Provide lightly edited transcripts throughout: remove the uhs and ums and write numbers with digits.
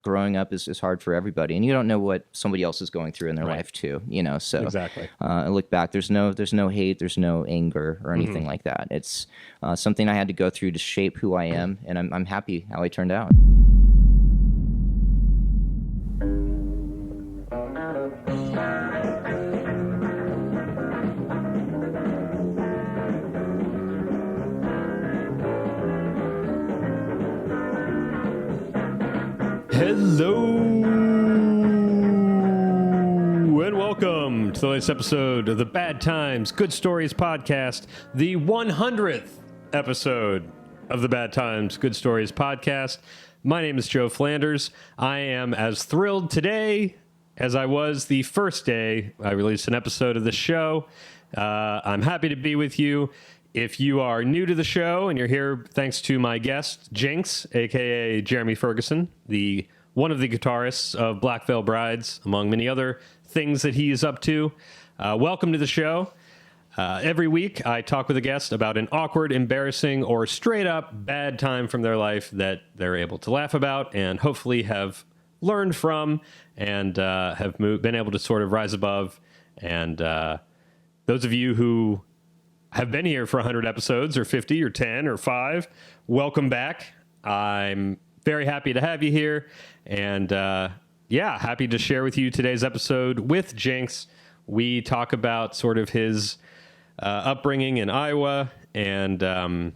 growing up is hard for everybody, and you don't know what somebody else is going through in their life too, so exactly. I look back, there's no hate, there's no anger or anything like that. It's something I had to go through to shape who I am, and I'm happy how I turned out. Hello and welcome to the latest episode of the Bad Times Good Stories podcast, the 100th episode of the Bad Times Good Stories podcast. My name is Joe Flanders. I am as thrilled today as I was the first day I released an episode of the show. I'm happy to be with you. If you are new to the show and you're here thanks to my guest, Jinxx, a.k.a. Jeremy Ferguson, one of the guitarists of Black Veil Brides, among many other things that he is up to, welcome to the show. Every week, I talk with a guest about an awkward, embarrassing, or straight-up bad time from their life that they're able to laugh about and hopefully have learned from and have been able to sort of rise above. And those of you who have been here for 100 episodes or 50 or 10 or 5, welcome back. I'm very happy to have you here. And happy to share with you today's episode with Jinxx. We talk about sort of his upbringing in Iowa and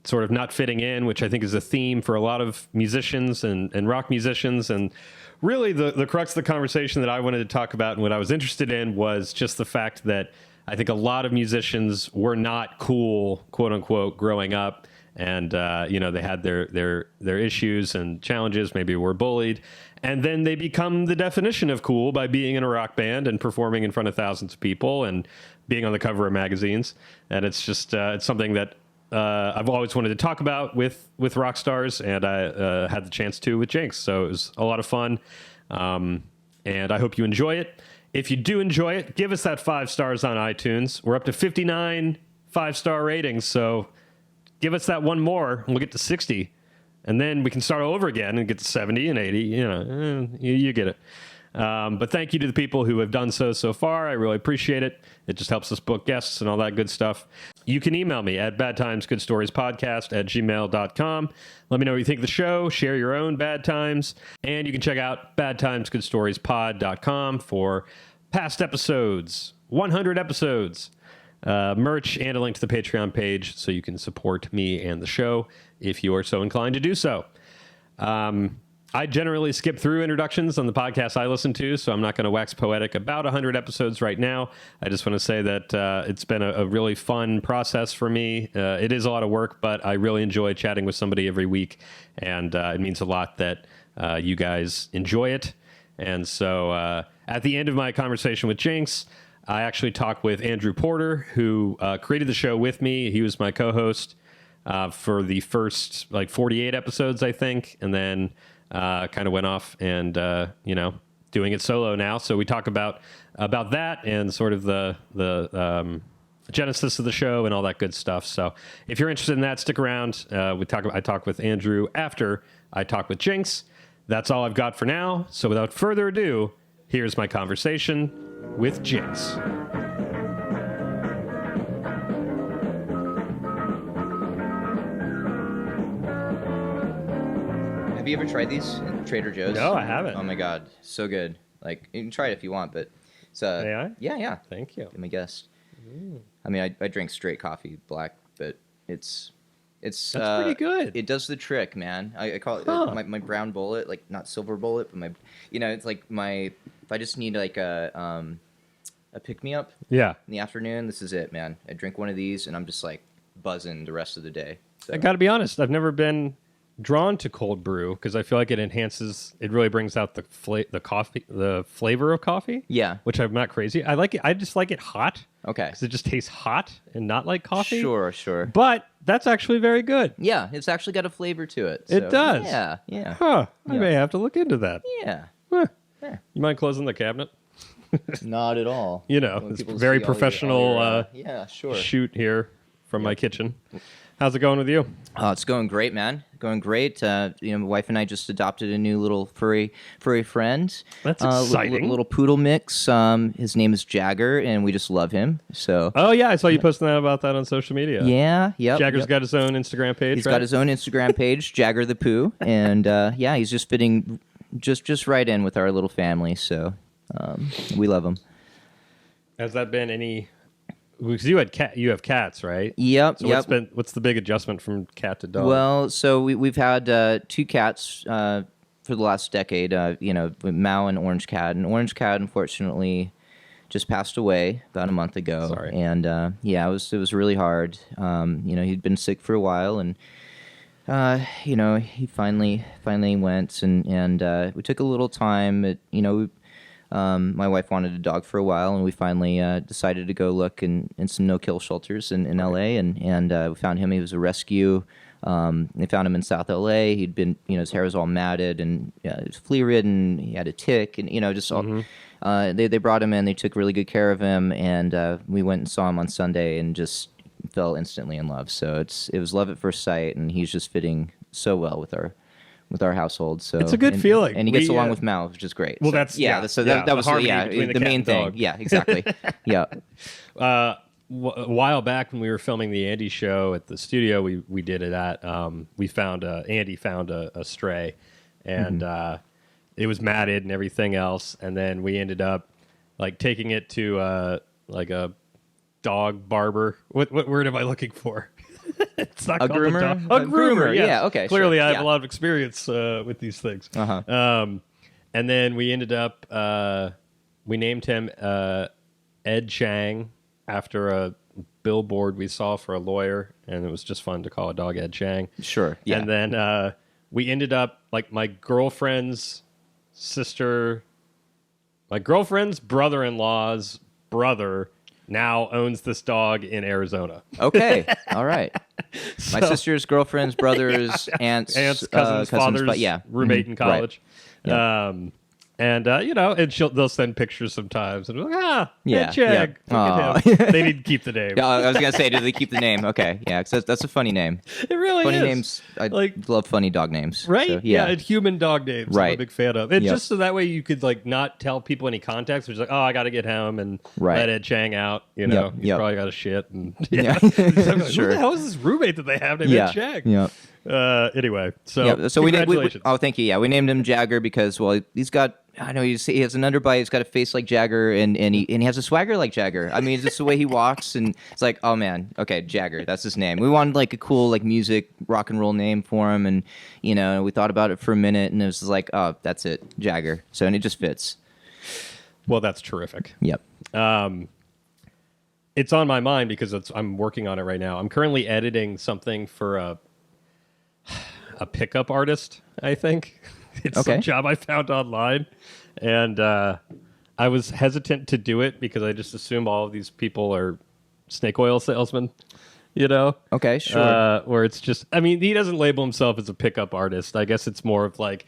sort of not fitting in, which I think is a theme for a lot of musicians and rock musicians. And really the crux of the conversation that I wanted to talk about and what I was interested in was just the fact that I think a lot of musicians were not cool, quote unquote, growing up. And, they had their issues and challenges, maybe were bullied. And then they become the definition of cool by being in a rock band and performing in front of thousands of people and being on the cover of magazines. And it's just, it's something that I've always wanted to talk about with rock stars. And I had the chance to with Jinxx. So it was a lot of fun. And I hope you enjoy it. If you do enjoy it, give us that 5 stars on iTunes. We're up to 59 5-star ratings. So give us that one more, and we'll get to 60. And then we can start all over again and get to 70 and 80. You get it. But thank you to the people who have done so far. I really appreciate it. It just helps us book guests and all that good stuff. You can email me at badtimesgoodstoriespodcast@gmail.com. Let me know what you think of the show. Share your own bad times. And you can check out badtimesgoodstoriespod.com for past episodes, 100 episodes, merch, and a link to the Patreon page so you can support me and the show if you are so inclined to do so. I generally skip through introductions on the podcasts I listen to, so I'm not going to wax poetic about 100 episodes right now. I just want to say that it's been a really fun process for me. It is a lot of work, but I really enjoy chatting with somebody every week, and it means a lot that you guys enjoy it. And so at the end of my conversation with Jinxx, I actually talked with Andrew Porter, who created the show with me. He was my co-host for the first 48 episodes, I think, and then kind of went off and doing it solo now. So we talk about that and sort of the genesis of the show and all that good stuff. So if you're interested in that, stick around. I talk with Andrew after I talk with Jinxx. That's all I've got for now. So without further ado, here's my conversation with Jinxx. Have you ever tried these at Trader Joe's? No, I haven't. Oh my God, so good. You can try it if you want, but it's May I? Yeah. Thank you. Give me a guess. I mean, I drink straight coffee, black, but it's that's pretty good. It does the trick, man. I call it my brown bullet, not silver bullet, but it's like if I just need a pick me up. Yeah. In the afternoon, this is it, man. I drink one of these and I'm just buzzing the rest of the day. So. I got to be honest, I've never been drawn to cold brew because I feel like it really brings out the flavor of coffee. Yeah. Which I'm not crazy. I like it. I just like it hot. Okay. Because it just tastes hot and not like coffee. Sure. But that's actually very good. Yeah, it's actually got a flavor to it. So. It does. Yeah. Huh. I may have to look into that. Yeah. Huh. Yeah. You mind closing the cabinet? Not at all. It's very professional yeah, sure. shoot here from my kitchen. How's it going with you? It's going great, man. Going great. My wife and I just adopted a new little furry friend. That's exciting. Little poodle mix. His name is Jagger, and we just love him. So. Oh yeah, I saw you posting about that on social media. Yeah, yep. Jagger's got his own Instagram page. He's got his own Instagram page, Jagger the Poo, and he's just fitting just right in with our little family. So we love him. Has that been any? Because you have cats, right? Yep. So what's the big adjustment from cat to dog? Well, so we've had 2 cats for the last decade. Mao and Orange Cat. And Orange Cat, unfortunately, just passed away about a month ago. Sorry. And it was really hard. He'd been sick for a while, and he finally went, and we took a little time. My wife wanted a dog for a while, and we finally decided to go look in some no-kill shelters in LA, and we found him. He was a rescue. They found him in South LA. He'd been, his hair was all matted, and he was flea-ridden. He had a tick, and just all. They brought him in. They took really good care of him, and we went and saw him on Sunday, and just fell instantly in love. So it was love at first sight, and he's just fitting so well with our household. So it's a good feeling, and he gets along with Mao, which is great. Well, that was the main thing. Yeah, exactly. Yeah. A while back when we were filming the Andy show at the studio, we did it at. We found Andy found a stray, and it was matted and everything else, and then we ended up like taking it to a dog barber. What word am I looking for? It's not a called groomer. A groomer. Yes. Yeah. Okay. Clearly, sure. I have a lot of experience with these things. And then we ended up. We named him Ed Chang after a billboard we saw for a lawyer, and it was just fun to call a dog Ed Chang. Sure. Yeah. And then we ended up like my girlfriend's brother-in-law's brother now owns this dog in Arizona. Okay. All right. My sister's girlfriend's brother's aunt's cousin's father's roommate in college. Right. And they'll send pictures sometimes, and we're like, Yeah, Ed Chag, yeah. look at him. They didn't keep the name. Yeah, I was gonna say, did they keep the name? Okay, yeah, because that's a funny name. It really funny is. Names. I love funny dog names. Right? So, yeah, and human dog names. Right. I'm a big fan of. And just so that way you could like not tell people any context. Which is like, I got to get home and let Ed Chang out. He's probably got a shit. And Yeah. Who Sure. the hell is this roommate that they have named Ed Chang? Yeah. Anyway, so congratulations. Thank you. Yeah, we named him Jagger because he's got. I know he has an underbite. He's got a face like Jagger, and he has a swagger like Jagger. I mean, it's just the way he walks, and it's like, oh man, okay, Jagger, that's his name. We wanted like a cool like music rock and roll name for him, and we thought about it for a minute, and it was like, oh, that's it, Jagger. So and it just fits. Well, that's terrific. Yep. It's on my mind because I'm working on it right now. I'm currently editing something for a pickup artist, I think. It's some job I found online, and I was hesitant to do it because I just assume all of these people are snake oil salesmen, Okay, sure. Where it's just, I mean, he doesn't label himself as a pickup artist. I guess it's more of like,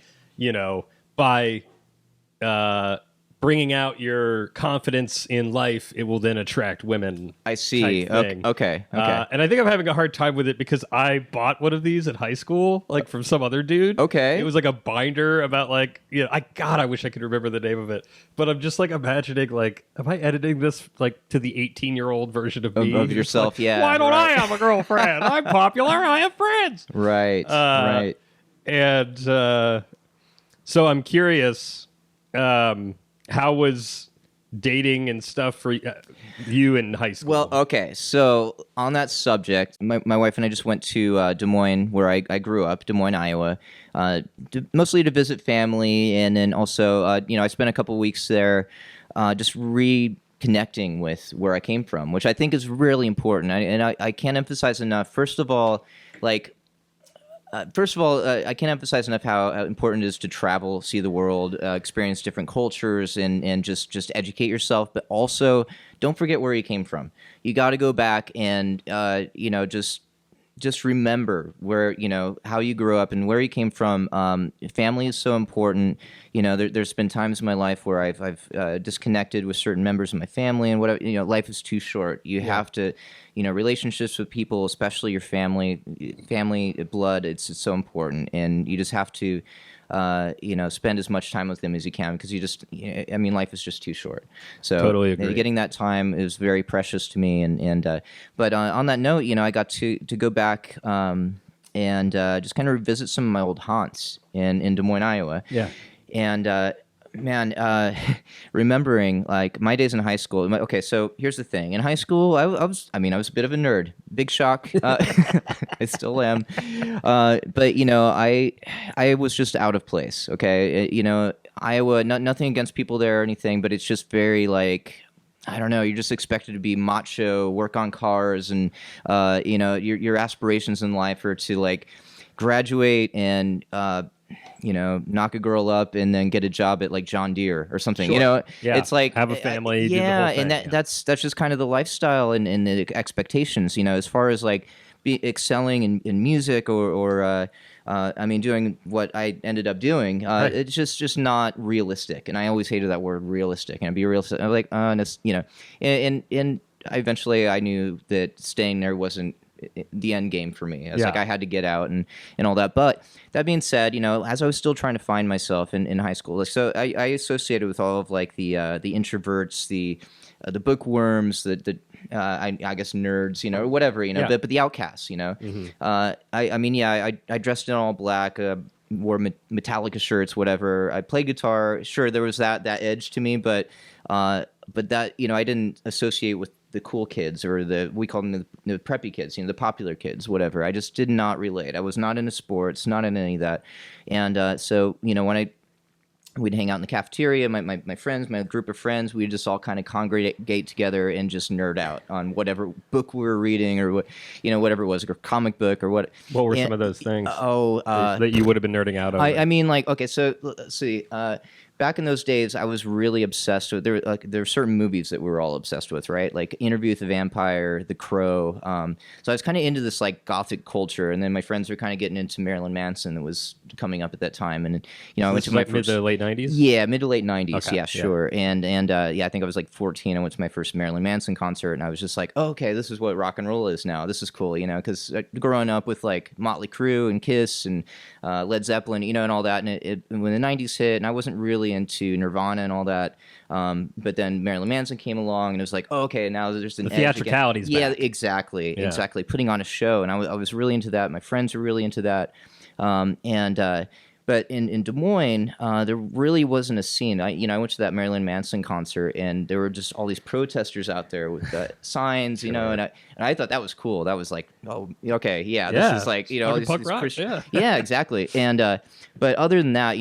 by bringing out your confidence in life, it will then attract women. I see. Okay. And I think I'm having a hard time with it because I bought one of these at high school, like from some other dude. Okay. It was like a binder about like, I wish I could remember the name of it. But I'm just like imagining like, am I editing this like to the 18-year-old version of me? Of yourself, like, yeah. Why don't I have a girlfriend? I'm popular. I have friends. Right. Right. And so I'm curious, how was dating and stuff for you in high school? Well, okay. So on that subject, my wife and I just went to Des Moines, where I grew up, Des Moines, Iowa, mostly to visit family. And then also, I spent a couple of weeks there just reconnecting with where I came from, which I think is really important. I can't emphasize enough. First of all, I can't emphasize enough how important it is to travel, see the world, experience different cultures, and just educate yourself. But also, don't forget where you came from. You got to go back and just remember where how you grew up and where you came from. Family is so important. There's been times in my life where I've disconnected with certain members of my family, and whatever. Life is too short. You have to relationships with people, especially your family, blood. It's so important, and you just have to, spend as much time with them as you can because life is just too short. So Totally agree. Getting that time is very precious to me, but on that note, I got to go back. And just kind of revisit some of my old haunts in Des Moines, Iowa. Yeah. And remembering like my days in high school. Okay, so here's the thing. In high school, I was a bit of a nerd. Big shock. I still am. But I was just out of place. Okay, Iowa. Nothing against people there or anything, but it's just very like. I don't know. You're just expected to be macho, work on cars, and your aspirations in life are to like graduate and knock a girl up and then get a job at like John Deere or something. Sure. Yeah. It's like have a family. Do the whole thing. And that's just kind of the lifestyle and the expectations. As far as like excelling in music or doing what I ended up doing, Right. it's just not realistic. And I always hated that word realistic. And be realistic. I'm like, and eventually I knew that staying there wasn't the end game for me. It's like I had to get out and all that. But that being said, as I was still trying to find myself in high school, so I associated with all of like the introverts, the bookworms, I guess nerds, or whatever, but the outcasts, Mm-hmm. I dressed in all black, wore Metallica shirts, whatever. I played guitar. Sure, there was that edge to me, but that, I didn't associate with the cool kids or we call them the preppy kids, the popular kids, whatever. I just did not relate. I was not into sports, not in any of that. And so, when we'd hang out in the cafeteria, my friends, my group of friends, we'd just all kind of congregate together and just nerd out on whatever book we were reading or whatever it was, or comic book or what. What were some of those things that you would have been nerding out on? Okay, so let's see. Back in those days, I was really obsessed with there were certain movies that we were all obsessed with, right? Like Interview with the Vampire, The Crow. So I was kind of into this like gothic culture, and then my friends were kind of getting into Marilyn Manson that was coming up at that time, and I went to my first mid to late 90s. Yeah, mid to late 90s. Okay, yeah, sure. And I think I was like 14. I went to my first Marilyn Manson concert, and I was just like, oh, okay, this is what rock and roll is now. This is cool, because growing up with like Motley Crue and Kiss and Led Zeppelin, and all that, and when the 90s hit, and I wasn't really into Nirvana and all that, but then Marilyn Manson came along, and it was like, oh, okay, now there's an the theatricality's back. back. Exactly, putting on a show, and I was really into that. My friends were really into that, but in Des Moines, there really wasn't a scene. I went to that Marilyn Manson concert, and there were just all these protesters out there with signs, Sure. and I thought that was cool. That was like, oh, okay, this is like, punk rock, Christian. Yeah, exactly. And but other than that,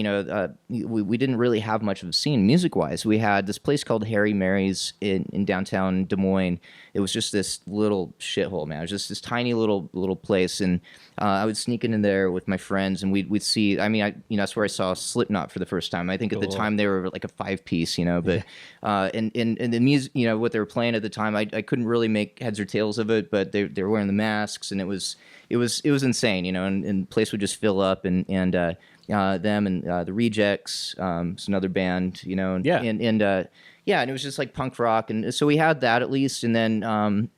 we didn't really have much of a scene music-wise. We had this place called Harry Mary's in downtown Des Moines. It was just this little shithole, man. It was just this tiny little place, and I would sneak in there with my friends, and we'd see. That's where I saw Slipknot for the first time. I think at the time they were like a 5-piece, but and the music, what they were playing at the time, I couldn't really make heads or tails of it, but they were wearing the masks, and it was insane, and the place would just fill up, and them and the Rejects, it's another band, and it was just like punk rock, and so we had that at least, and then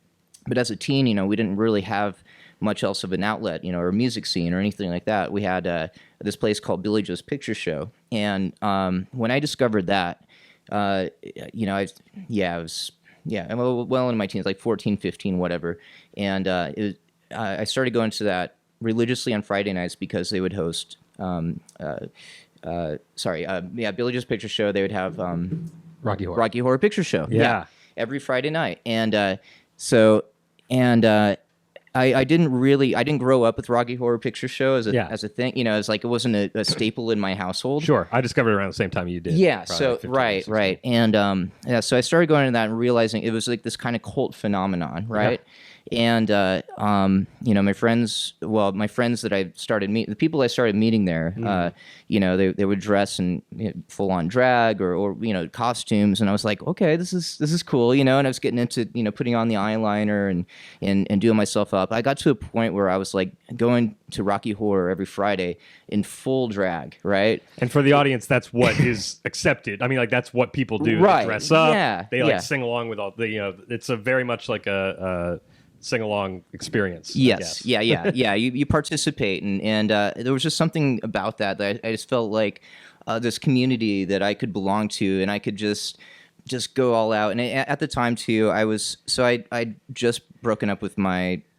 but as a teen, we didn't really have much else of an outlet, or a music scene or anything like that. We had this place called Billy Joe's Picture Show, and when I discovered that, I was well into my teens, like 14, 15, whatever, and I started going to that religiously on Friday nights because they would host. Billy Joe's Picture Show. They would have Rocky Horror Picture Show. Yeah. Every Friday night, and I didn't grow up with Rocky Horror Picture Show as a thing. It's like it wasn't a staple in my household. Sure, I discovered it around the same time you did. Yeah. So right, and so I started going to that and realizing it was like this kind of cult phenomenon, right? Yeah. And my friends that I started meeting, the people I started meeting there, they would dress in full on drag or costumes, and I was like, okay, this is cool, and I was getting into putting on the eyeliner and doing myself up. I got to a point where I was like going to Rocky Horror every Friday in full drag, right? And for the audience, that's what is accepted. I mean, like that's what people do. Right. They dress up. Yeah. They sing along with all the. It's a very much like a sing along experience. I Yes. guess. Yeah. You participate, and there was just something about that I just felt like this community that I could belong to, and I could just go all out. And at the time too, I just broken up with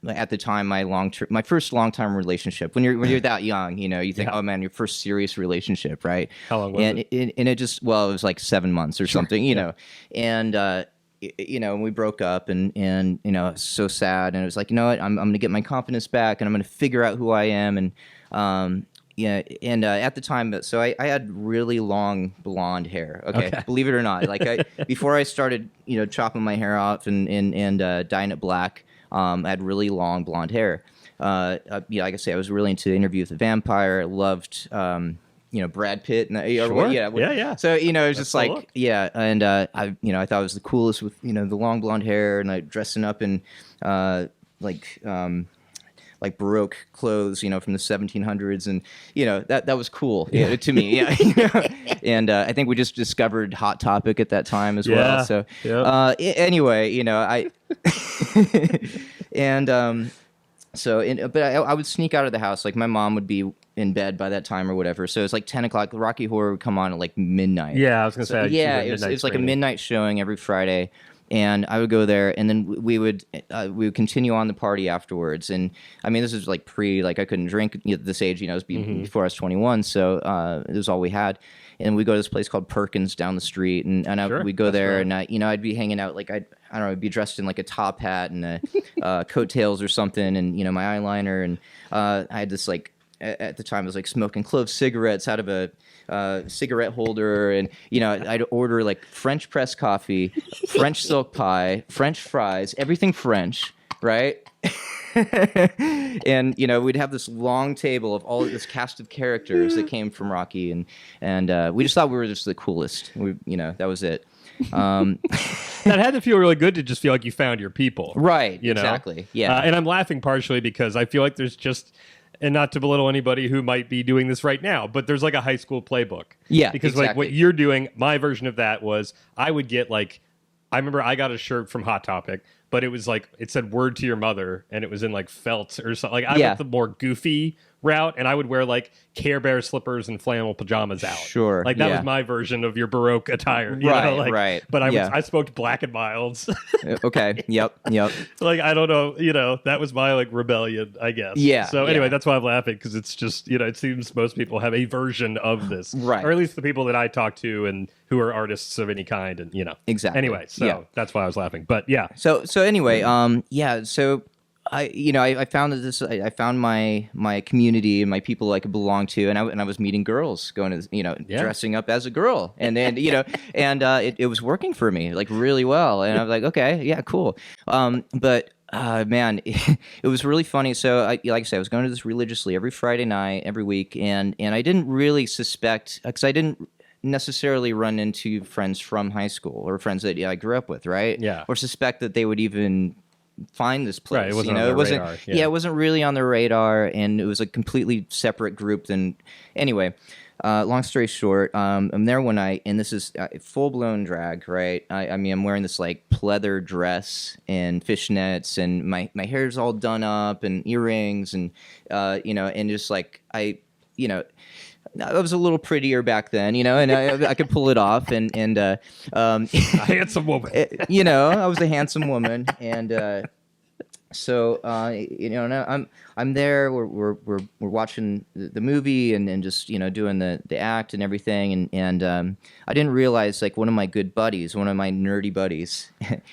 at the time my first long term relationship. When you're that young, you think, oh man, your first serious relationship, right? How long was it? And it just, well, it was like 7 months or something, and and we broke up, and it's so sad, and it was like, I'm going to get my confidence back, and I'm going to figure out who I am, and at the time, so I had really long blonde hair. Okay, believe it or not, before I started, chopping my hair off and dyeing it black, I had really long blonde hair. Like I say, I was really into Interview with the Vampire. I loved, Brad Pitt. And, Sure. Yeah. So, it was just like, look. yeah. And I thought I was the coolest with, the long blonde hair, and dressing up in like Baroque clothes, from the 1700s, and that was cool to me. Yeah, and I think we just discovered Hot Topic at that time as well. So anyway, I and but I would sneak out of the house. Like my mom would be in bed by that time or whatever. So it's like 10 o'clock. Rocky Horror would come on at like midnight. Yeah, I was gonna say. Yeah, it's like a midnight showing every Friday. And I would go there, and then we would continue on the party afterwards. And I mean, this is like I couldn't drink at this age, it was before I was 21, so it was all we had. And we go to this place called Perkins down the street, and we'd go there, right. And I'd be hanging out, like I don't know, I'd be dressed in like a top hat and coattails or something, and my eyeliner, and I had this like. At the time, I was like smoking clove cigarettes out of a cigarette holder, and I'd order like French press coffee, French silk pie, French fries, everything French, right? And we'd have this long table of all of this cast of characters that came from Rocky, and we just thought we were just the coolest. That was it. That had to feel really good to just feel like you found your people, right? Exactly. Yeah. And I'm laughing partially because I feel like there's just. And not to belittle anybody who might be doing this right now, but there's like a high school playbook. Yeah, because exactly. like what you're doing, my version of that was I would get like, I remember I got a shirt from Hot Topic, but it was like, it said "Word to Your Mother," and it was in like felt or something. Like I went the more goofy route, and I would wear like Care Bear slippers and flannel pajamas out. Sure, like that was my version of your Baroque attire. Right. But I smoked Black and Milds. Okay. Yep. Like I don't know, that was my like rebellion, I guess. Yeah. So anyway, that's why I'm laughing, because it's just it seems most people have a version of this, right? Or at least the people that I talk to and who are artists of any kind, and exactly. Anyway, so that's why I was laughing. But yeah. So anyway, so. I found that I found my community and my people I could belong to, and I was meeting girls, going to dressing up as a girl, and then it was working for me like really well, and I was like, okay, yeah, cool, but man, it was really funny. So like I said, I was going to this religiously every Friday night, every week, and I didn't really suspect, because I didn't necessarily run into friends from high school or friends that I grew up with, right? Yeah, or suspect that they would even find this place. Right, it wasn't on their radar. Yeah, it wasn't really on their radar, and it was a completely separate group. Than anyway. Long story short, I'm there one night, and this is full blown drag, right? I mean, I'm wearing this like pleather dress and fishnets, and my hair's all done up, and earrings, and and just like I was a little prettier back then, and I could pull it off, and a handsome woman. I was a handsome woman, and so now I'm there. We're watching the movie, and just doing the act and everything, and I didn't realize, like, one of my good buddies, one of my nerdy buddies,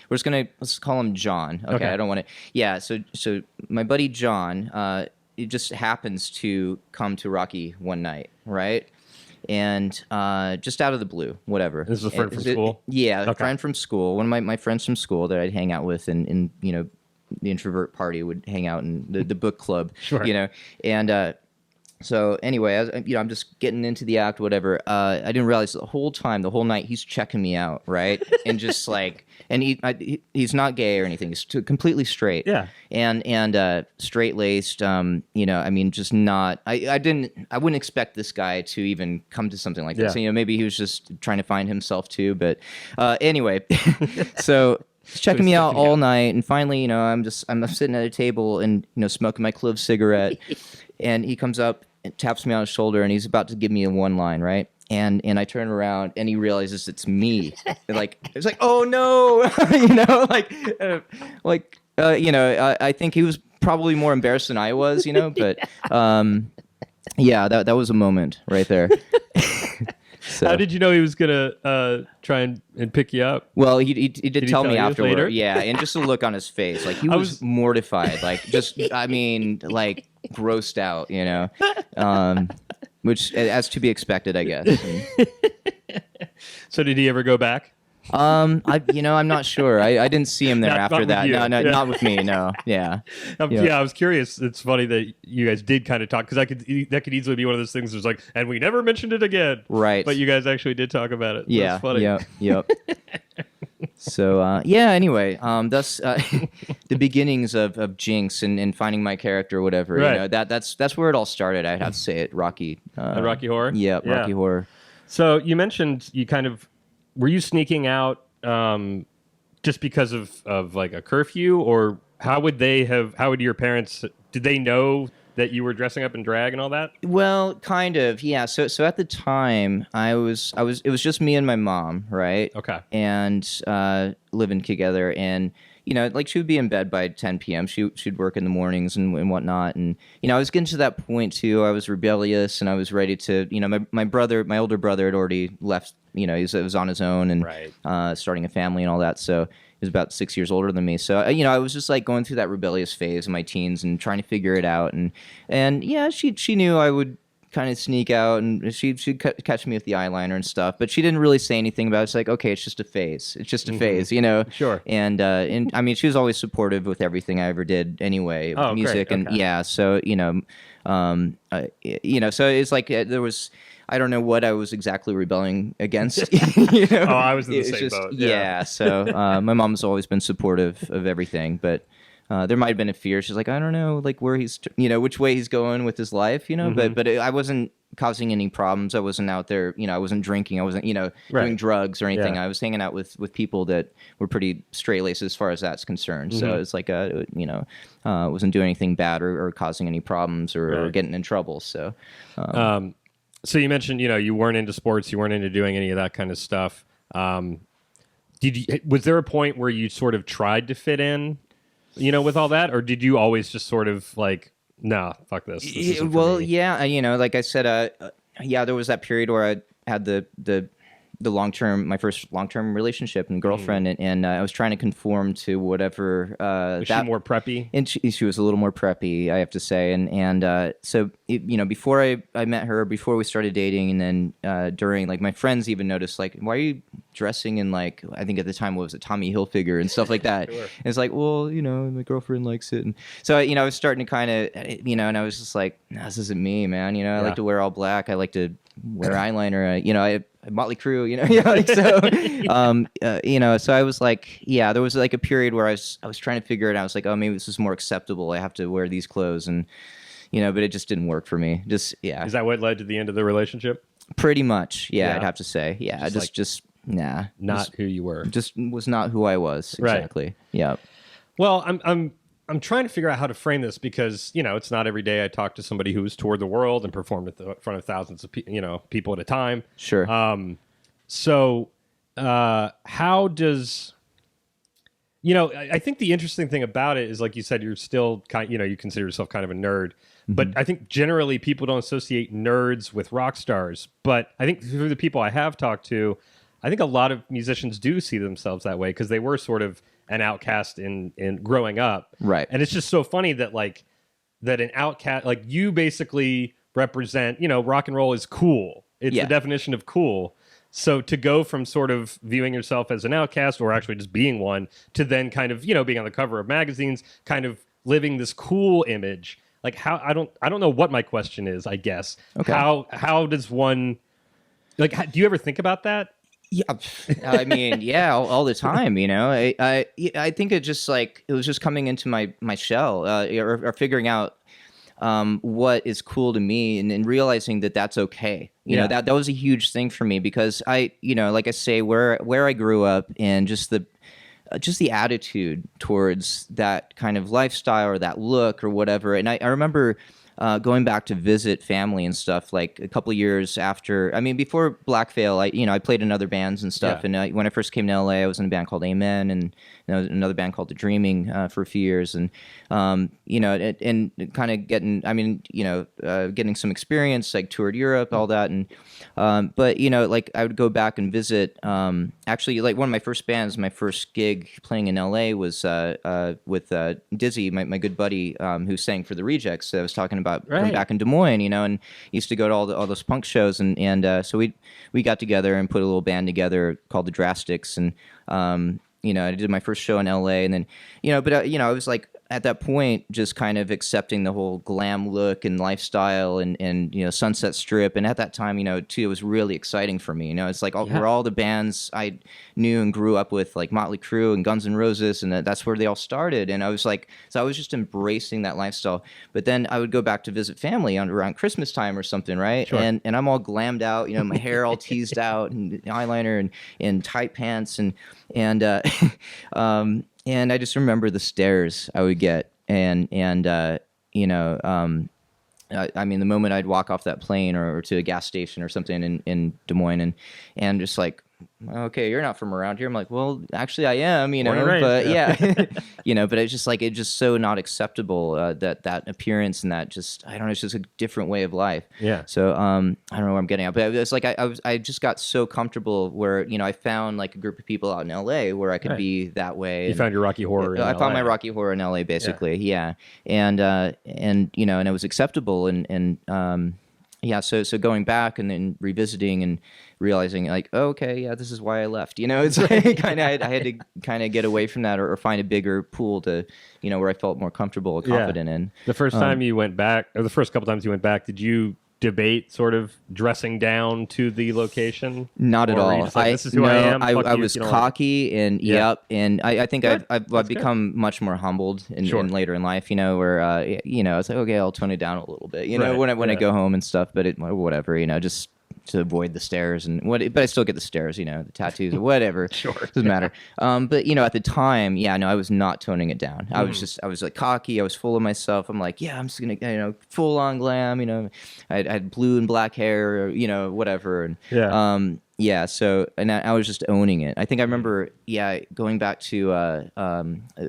let's call him John. Okay. I don't want to. Yeah. So my buddy John. It just happens to come to Rocky one night, right? And just out of the blue, whatever. This is a friend from school? Yeah, a friend from school. One of my friends from school that I'd hang out with, and the introvert party would hang out in the book club. Sure. And so anyway, as I'm just getting into the act, whatever. I didn't realize the whole night he's checking me out, right? And just like, and he's not gay or anything. He's completely straight. Yeah. And straight laced. I mean, just not. I wouldn't expect this guy to even come to something like this. Yeah. Maybe he was just trying to find himself too. But anyway, so. He's checking me out all night, and finally, I'm sitting at a table and smoking my clove cigarette, and he comes up and taps me on the shoulder, and he's about to give me a one line, right? And I turn around, and he realizes it's me. It's like, oh no, I think he was probably more embarrassed than I was, but yeah, that was a moment right there. So. How did you know he was gonna try and pick you up? Well, he did tell me afterward. Later? Yeah, and just the look on his face, like he was mortified, like grossed out, which as to be expected, I guess. So did he ever go back? I'm not sure. I didn't see him there after that. No, not with me. No. Yeah. Yeah, I was curious. It's funny that you guys did kind of talk, because that could easily be one of those things that's like, and we never mentioned it again. Right. But you guys actually did talk about it. Yeah. That's funny. Yep. So anyway, thus the beginnings of Jinxx and finding my character or whatever. Right. That's where it all started. I'd have to say it. Rocky. Rocky Horror. Yeah, Rocky Horror. So you mentioned you kind of were you sneaking out just because of like a curfew, or how would your parents, did they know that you were dressing up in drag and all that? Well, kind of, yeah. So at the time, it was just me and my mom, right? Okay. And living together, and she would be in bed by 10 p.m. She'd work in the mornings and whatnot, and I was getting to that point too. I was rebellious, and I was ready to, my older brother had already left. He was on his own and right. Starting a family and all that. So he was about 6 years older than me. So I was just like going through that rebellious phase in my teens and trying to figure it out. And yeah, she knew I would kind of sneak out, and she'd catch me with the eyeliner and stuff. But she didn't really say anything about it. It's like, okay, it's just a phase. It's just a phase, Sure. And I mean, she was always supportive with everything I ever did anyway, music, great. and okay. yeah. So so it's like there was. I don't know what I was exactly rebelling against. Oh, I was in the same boat. Yeah. So my mom's always been supportive of everything, but there might have been a fear. She's like, I don't know, like where he's, which way he's going with his life, But I wasn't causing any problems. I wasn't out there, I wasn't drinking. I wasn't, doing drugs or anything. Yeah. I was hanging out with people that were pretty straight-laced as far as that's concerned. So it's like, wasn't doing anything bad or causing any problems or getting in trouble. So. So you mentioned, you weren't into sports, you weren't into doing any of that kind of stuff. Was there a point where you sort of tried to fit in, with all that, or did you always just sort of like, nah, fuck this? Isn't for me? Yeah, like I said, there was that period where I had the my first long-term relationship and girlfriend, and I was trying to conform to whatever. Was she more preppy? And she was a little more preppy, I have to say, and so before I met her, before we started dating, and then during, like, my friends even noticed, like, why are you dressing in, like, I think at the time, what was it, Tommy Hilfiger and stuff like that. Sure. And it's like, well, my girlfriend likes it, and so I was starting to kind of, and I was just like, no, this isn't me, man. I like to wear all black. I like to wear eyeliner. I Motley Crue, so I was like, there was like a period where I was trying to figure it out. I was like, oh, maybe this is more acceptable. I have to wear these clothes, and but it just didn't work for me. Is that what led to the end of the relationship? Pretty much, I'd have to say, just nah, not who you were. Just was not who I was exactly. Right. Yeah. Well, I'm trying to figure out how to frame this, because it's not every day I talk to somebody who's toured the world and performed in front of thousands of people at a time. Sure. So how does I think the interesting thing about it is, like you said, you're still you consider yourself kind of a nerd, but I think generally people don't associate nerds with rock stars. But I think through the people I have talked to, I think a lot of musicians do see themselves that way, because they were sort of an outcast in growing up. Right. And it's just so funny that that an outcast, like you basically represent, rock and roll is cool. It's the definition of cool. So to go from sort of viewing yourself as an outcast, or actually just being one, to then kind of, being on the cover of magazines, kind of living this cool image, like how, I don't know what my question is, I guess. Okay. How does one, like, do you ever think about that? Yeah, I mean, all the time. I think it just it was just coming into my shell, or figuring out what is cool to me, and realizing that that's okay. That was a huge thing for me, because I, like I say, where I grew up, and just just the attitude towards that kind of lifestyle or that look or whatever. And I remember going back to visit family and stuff like a couple years after. I mean, before Black Veil, I played in other bands and stuff. Yeah. And when I first came to LA, I was in a band called Amen, and another band called The Dreaming for a few years. And and kind of getting some experience, like toured Europe, all that. And but like I would go back and visit. Actually, like one of my first bands, my first gig playing in LA was with Dizzy, my good buddy, who sang for the Rejects. I was talking about from back in Des Moines, and used to go to all those punk shows, and so we got together and put a little band together called the Drastics, and I did my first show in LA, and then I was like at that point just kind of accepting the whole glam look and lifestyle and Sunset Strip, and at that time too, it was really exciting for me. It's like where all the bands I knew and grew up with, like Motley Crue and Guns N' Roses, and that's where they all started. And I was like, so I was just embracing that lifestyle. But then I would go back to visit family around Christmas time or something, right? Sure. And I'm all glammed out, my hair all teased out, and eyeliner and tight pants, and and I just remember the stares I would get, I mean, the moment I'd walk off that plane or to a gas station or something in Des Moines, and just like, okay, you're not from around here. I'm like, well, actually I am, but but it's just like, it's just so not acceptable, that appearance and that just, I don't know, it's just a different way of life. Yeah. So, I don't know where I'm getting at, but it's like, I just got so comfortable where, I found like a group of people out in LA where I could be that way. You found your Rocky Horror in I LA. found my Rocky Horror in LA, basically. Yeah. And it was acceptable. So going back and then revisiting and realizing like, oh, okay, yeah, this is why I left. It's like I had to kind of get away from that or find a bigger pool to, where I felt more comfortable or confident in. The first time you went back, or the first couple times you went back, did you debate sort of dressing down to the location? Not at all. Like, this is who I am. I was cocky and and I think I've become much more humbled in later in life. Where it's like, okay, I'll tone it down a little bit. When I go home and stuff, but whatever. Just to avoid the stares but I still get the stares. The tattoos or whatever. Sure, doesn't matter. But at the time, I was not toning it down. I was like cocky. I was full of myself. I'm like, yeah, I'm just gonna full on glam. I had blue and black hair. Or, whatever. And so and I was just owning it. I think I remember, going back to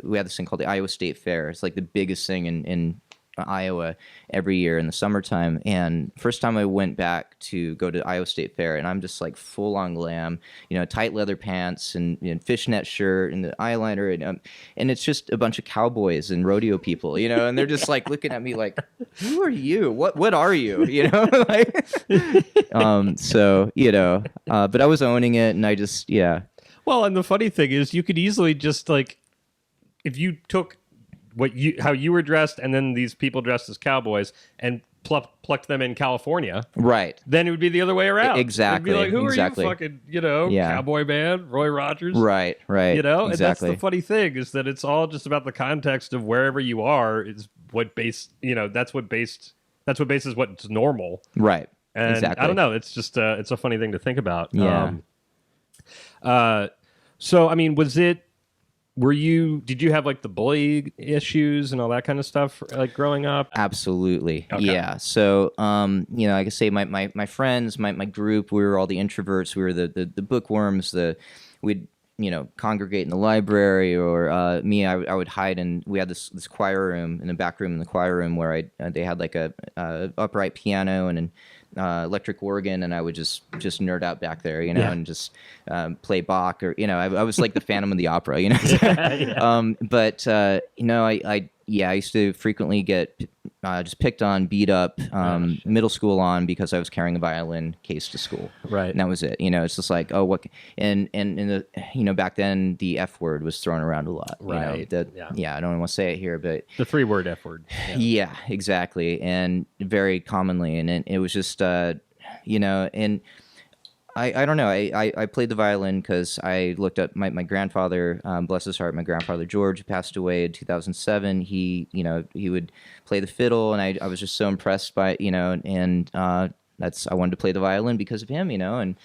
we had this thing called the Iowa State Fair. It's like the biggest thing in Iowa every year in the summertime. And first time I went back to go to Iowa State Fair, and I'm just like full on glam, tight leather pants and fishnet shirt and the eyeliner, and it's just a bunch of cowboys and rodeo people, and they're just like looking at me like, who are you? What are you? Like, but I was owning it, and I just Well, and the funny thing is, you could easily just like, if you took how you were dressed and then these people dressed as cowboys and plucked them in California, right? Then it would be the other way around. Exactly. It'd be like, who are you, fucking, cowboy band, Roy Rogers? Right. And that's the funny thing, is that it's all just about the context of wherever you are is what base. That's what bases what's normal. Right. And exactly. I don't know. It's just it's a funny thing to think about. Yeah. So I mean, did you have like the bully issues and all that kind of stuff like growing up? Absolutely. Okay. Yeah. So, like I say, my friends, my group, we were all the introverts. We were the bookworms. We'd, congregate in the library, or me, I would hide in. We had this choir room in the back room in the choir room where they had like a upright piano and an electric organ, and I would just nerd out back there, and just play Bach, or I was like the Phantom of the Opera, But I used to frequently get just picked on, beat up, middle school on, because I was carrying a violin case to school. Right. And that was it. It's just like, oh, what? And in the, back then the F word was thrown around a lot. Right. I don't want to say it here, but the 3-word F word. Yeah, exactly. And very commonly. And it was just, and I don't know. I played the violin because I looked up my grandfather, bless his heart, my grandfather George, passed away in 2007. He would play the fiddle, and I was just so impressed by it, and I wanted to play the violin because of him, and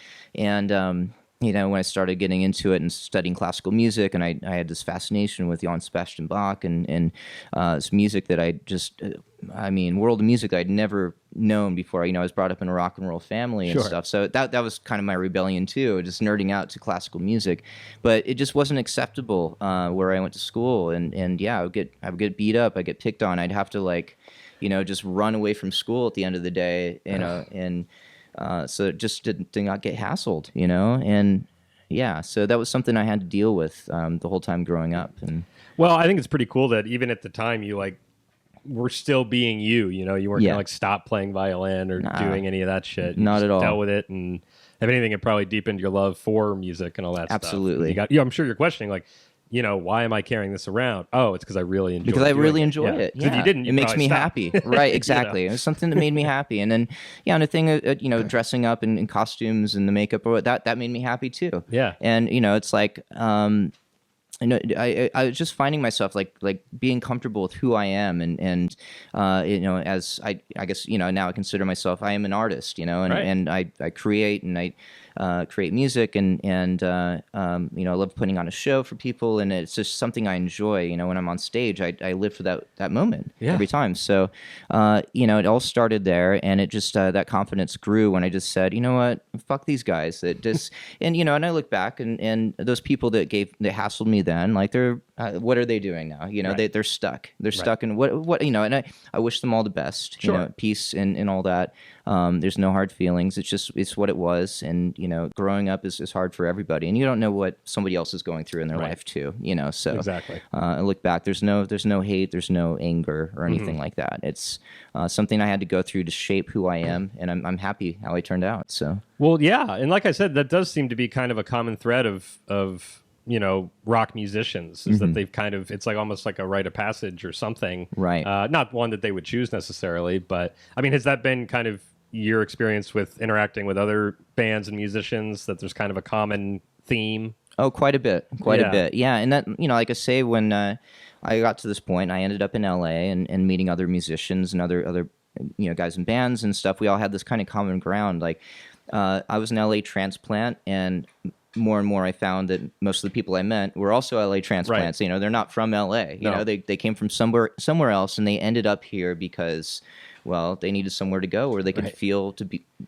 when I started getting into it and studying classical music, and I had this fascination with Johann Sebastian Bach and this music that I just, world of music I'd never known before. I was brought up in a rock and roll family and stuff, so that was kind of my rebellion too, just nerding out to classical music. But it just wasn't acceptable where I went to school, and I would get beat up, I'd get picked on, I'd have to just run away from school at the end of the day, and so it just did not get hassled, and so that was something I had to deal with the whole time growing up. And well, I think it's pretty cool that even at the time you were still being you weren't gonna stop playing violin or doing any of that shit. You not just at all. Dealt with it, and if anything, it probably deepened your love for music and all that Absolutely. stuff. I'm sure you're questioning why am I carrying this around? Oh, it's because I really enjoy it. Because I really enjoy it. If you didn't, it makes me happy. Right, exactly. It was something that made me happy. And then, and the thing, dressing up in costumes and the makeup, that made me happy too. Yeah. And, it's like, I was just finding myself like being comfortable with who I am, and as I guess now I consider myself, I am an artist, and I create, and I create music, and I love putting on a show for people, and it's just something I enjoy. When I'm on stage, I live for that moment every time. So it all started there, and it just that confidence grew when I just said, you know what, fuck these guys that just and I look back, and those people that hassled me then, they're what are they doing now? They're stuck. They're stuck in what and I wish them all the best. Peace and all that. There's no hard feelings. It's what it was. And growing up is hard for everybody, and you don't know what somebody else is going through in their life too. So exactly. I look back. There's no hate. There's no anger or anything like that. It's something I had to go through to shape who I am, and I'm happy how I turned out. So well, yeah, and like I said, that does seem to be kind of a common thread of rock musicians is that they've kind of, it's almost like a rite of passage or something. Right. Not one that they would choose necessarily, but has that been kind of your experience with interacting with other bands and musicians, that there's kind of a common theme? Oh, quite a bit. Yeah. And that, like I say, when I got to this point, I ended up in LA and meeting other musicians and other guys in bands and stuff. We all had this kind of common ground. I was an LA transplant, and more I found that most of the people I met were also LA transplants. Right. They're not from LA. They came from somewhere else, and they ended up here because, well, they needed somewhere to go where they could feel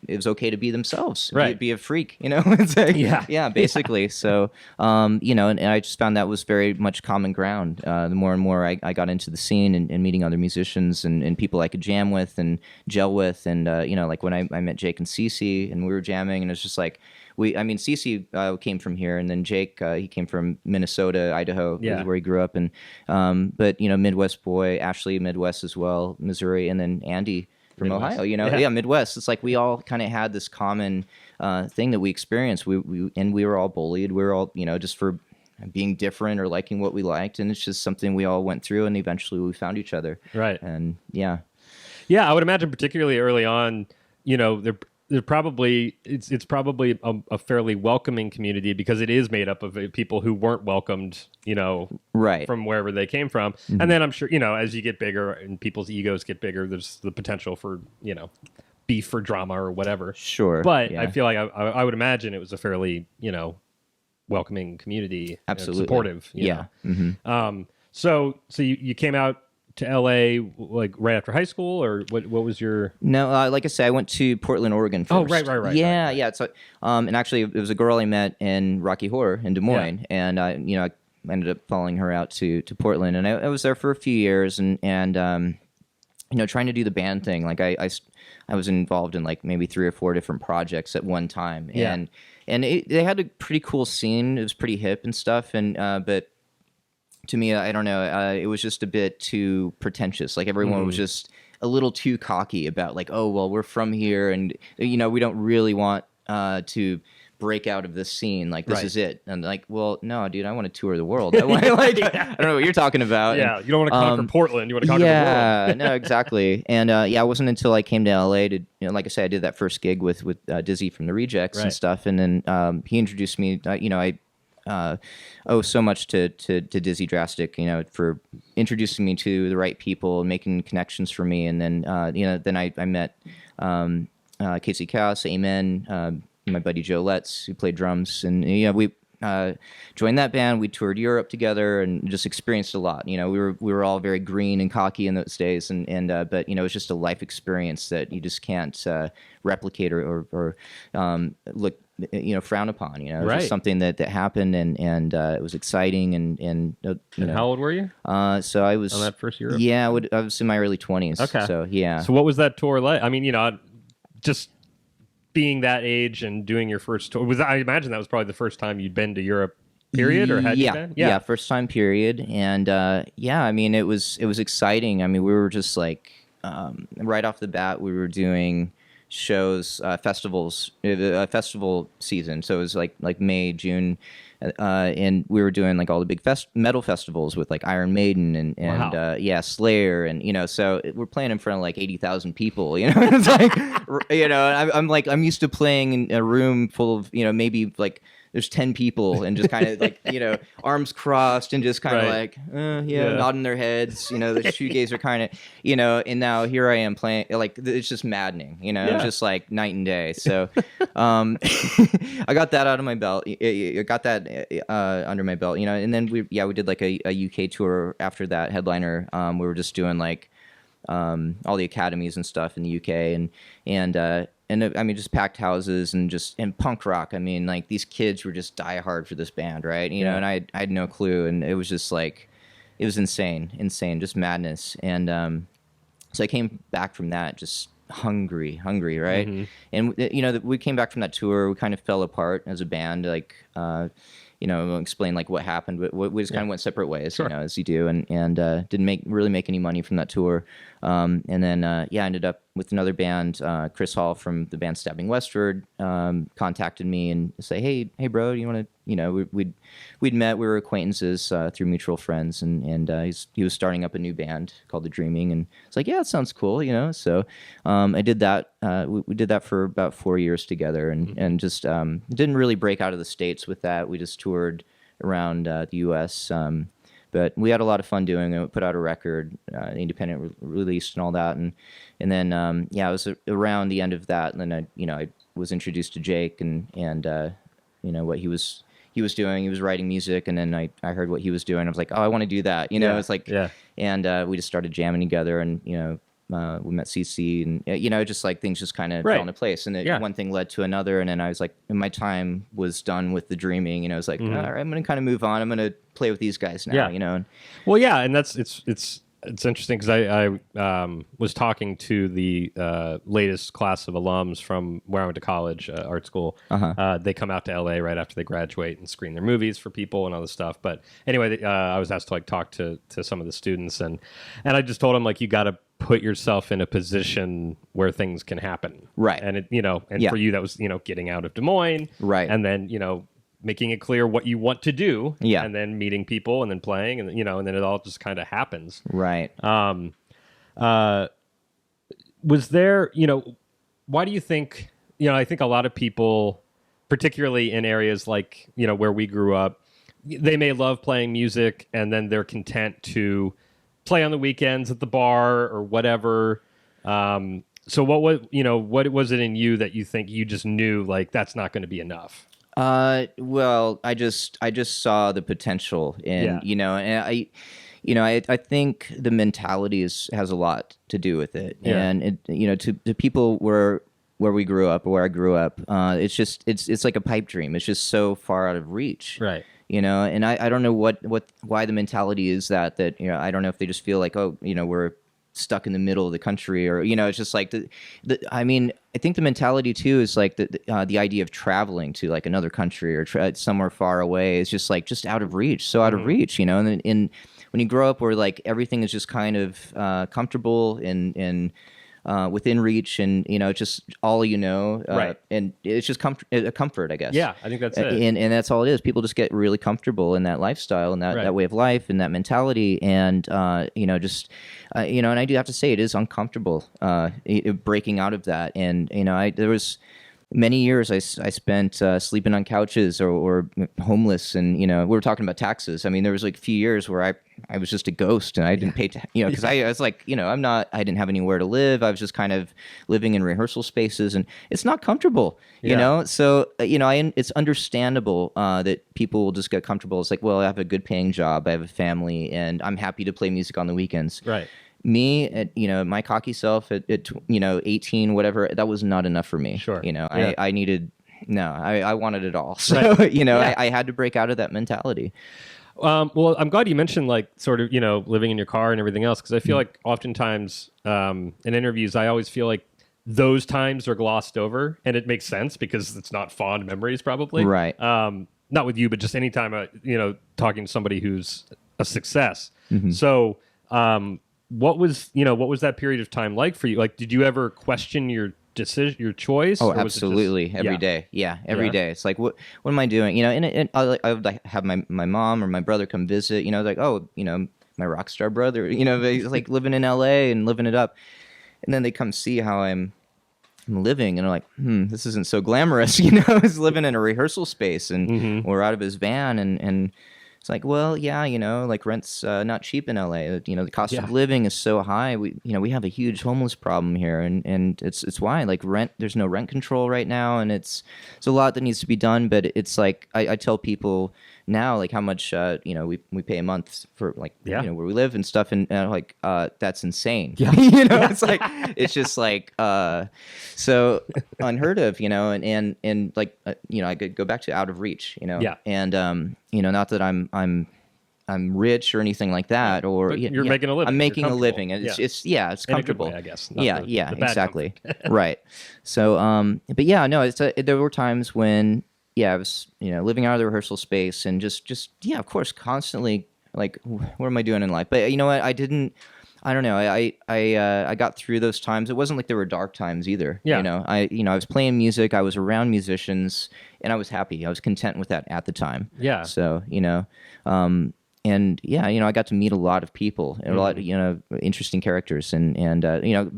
it was okay to be themselves. Be a freak, It's like, basically. So, and I just found that was very much common ground. The more and more I got into the scene and meeting other musicians and people I could jam with and gel with, and like when I met Jake and Cece, and we were jamming, and it's just like, Cece came from here, and then Jake, he came from Minnesota, Idaho, is where he grew up, and but Midwest boy, Ashley, Midwest as well, Missouri, and then Andy from Midwest. Ohio, Midwest. It's like we all kind of had this common thing that we experienced. We were all bullied. We were all just for being different or liking what we liked, and it's just something we all went through, and eventually we found each other. Right. And I would imagine particularly early on, they're probably it's probably a fairly welcoming community, because it is made up of people who weren't welcomed, from wherever they came from. Mm-hmm. And then I'm sure, as you get bigger and people's egos get bigger, there's the potential for, beef or drama or whatever. Sure. But I feel like I would imagine it was a fairly, welcoming community. Absolutely. Supportive. Yeah. Mm-hmm. So you came out to LA right after high school, or what was your? No, like I said, I went to Portland, Oregon first. Oh, right. Yeah. It's and actually it was a girl I met in Rocky Horror in Des Moines, and I ended up following her out to Portland, and I was there for a few years, and trying to do the band thing. I was involved in maybe 3 or 4 different projects at one time, and they had a pretty cool scene. It was pretty hip and stuff, and but to me, I don't know, it was just a bit too pretentious. Everyone was just a little too cocky about oh, well, we're from here, and we don't really want to break out of this scene. This is it. And well, no, dude, I want to tour the world. I want I don't know what you're talking about. Yeah, you don't want to conquer Portland. You want to conquer the world. Yeah, no, exactly. And it wasn't until I came to LA to, like I said, I did that first gig with Dizzy from the Rejects and stuff, and then he introduced me. I owe so much to Dizzy Drastic, for introducing me to the right people and making connections for me. And then, then I met Casey Chaos, Amen, my buddy Joe Letts, who played drums, and we joined that band. We toured Europe together and just experienced a lot. We were all very green and cocky in those days, and but it's just a life experience that you just can't replicate or look frown upon. It was just something that happened, and it was exciting, and how old were you? So I was on that first Europe. Yeah, I was in my early 20s. Okay. So yeah. So what was that tour like? I mean, just being that age and doing your first tour, I imagine that was probably the first time you'd been to Europe, period, or had you been? Yeah, first time, period. And I mean, it was exciting. I mean, we were just like right off the bat, we were doing shows, festivals, festival season. So it was like May, June, and we were doing like all the big metal festivals with like Iron Maiden and wow. Slayer, and so we're playing in front of like 80,000 people. It's like I'm used to playing in a room full of maybe like there's 10 people and just kind of like arms crossed and just kind of like nodding their heads. The shoegaze are kind of and now here I am playing, like it's just maddening. It's just like night and day. So I got that out of my belt. I got that under my belt. And then we did like a UK tour after that, headliner. We were just doing like all the academies and stuff in the UK, and I mean, just packed houses and punk rock. I mean, like these kids were just die hard for this band, right? And I had no clue, and it was just like, it was insane, just madness. And so I came back from that just hungry, right? Mm-hmm. And we came back from that tour. We kind of fell apart as a band, like explain like what happened, but we just kind of went separate ways, sure. As you do, and didn't really make any money from that tour. And then I ended up with another band. Chris Hall from the band Stabbing Westward contacted me and say, hey bro, you want to, we'd met, we were acquaintances through mutual friends, and he was starting up a new band called The Dreaming, and it's like, yeah, it sounds cool, so I did that. We did that for about 4 years together, and just didn't really break out of the States with that. We just toured around the U.S., but we had a lot of fun doing it. We put out a record, independent release and all that, and then it was around the end of that, and then I was introduced to Jake and what he was doing. He was writing music, and then I heard what he was doing. I was like, oh, I want to do that. It's like, and we just started jamming together, and we met CC, and just like things just kind of fell into place, and one thing led to another, and then I was like, my time was done with The Dreaming, I was like, all right, I'm gonna kind of move on. I'm gonna play with these guys now, Well, and that's it's interesting because I was talking to the latest class of alums from where I went to college, art school. They come out to LA right after they graduate and screen their movies for people and all this stuff. But anyway, I was asked to like talk to some of the students, and I just told them, like, you got to put yourself in a position where things can happen, right? And it, for you that was getting out of Des Moines, right? And then making it clear what you want to do, yeah, and then meeting people, and then playing, and and then it all just kind of happens, right? Was there, why do you think, I think a lot of people, particularly in areas like where we grew up, they may love playing music, and then they're content to play on the weekends at the bar or whatever. So what was it in you that you think you just knew, like, that's not going to be enough? Well, I just saw the potential in, and I think the mentality has a lot to do with it. Yeah. And it, to people where we grew up, or where I grew up, it's like a pipe dream. It's just so far out of reach. Right. And I don't know why the mentality is that, I don't know if they just feel like, oh, we're stuck in the middle of the country, or it's just like I mean, I think the mentality too is like the idea of traveling to like another country or somewhere far away is just like just out of reach, so out of reach, and when you grow up where like everything is just kind of comfortable and within reach, and just all right. And it's just a comfort, I guess. Yeah, I think that's it. And that's all it is. People just get really comfortable in that lifestyle and that way of life and that mentality, and and I do have to say it is uncomfortable breaking out of that. And there was Many years I spent sleeping on couches or homeless, and we were talking about taxes. I mean, there was like a few years where I was just a ghost and I didn't pay because I was like, I didn't have anywhere to live. I was just kind of living in rehearsal spaces, and it's not comfortable, so it's understandable that people will just get comfortable. It's like, well, I have a good paying job, I have a family, and I'm happy to play music on the weekends. Right. Me, my cocky self at 18, whatever, that was not enough for me. Sure. I needed, I wanted it all. So, right. I had to break out of that mentality. Well, I'm glad you mentioned like sort of, living in your car and everything else, because I feel like oftentimes in interviews, I always feel like those times are glossed over, and it makes sense because it's not fond memories probably. Right. Not with you, but just anytime, talking to somebody who's a success. Mm-hmm. So, what was that period of time like for you? Like, did you ever question your decision, your choice? Oh, absolutely. Every day. Yeah, every day. It's like, what am I doing? And I would like have my mom or my brother come visit, like, oh, my rock star brother, he's like living in LA and living it up. And then they come see how I'm living, and I'm like, this isn't so glamorous. He's living in a rehearsal space, and we're out of his van, and it's like, well, yeah, like rent's not cheap in LA. The cost of living is so high. We have a huge homeless problem here, and it's why, like, rent. There's no rent control right now, and it's a lot that needs to be done. But it's like I tell people now, like, how much we pay a month for, like, where we live and stuff, and like that's insane. Yeah. It's like, it's just like so unheard of, and like I could go back to out of reach, and not that I'm rich or anything like that, or but you're making a living. I'm making a living, and it's comfortable. In a good way, I guess. Yeah, exactly. Right. So, but yeah, no, there were times when I was living out of the rehearsal space, and just of course, constantly like, what am I doing in life? But you know what? I don't know. I got through those times. It wasn't like there were dark times either. Yeah. I was playing music. I was around musicians, and I was happy. I was content with that at the time. Yeah. So and I got to meet a lot of people and a lot of interesting characters, and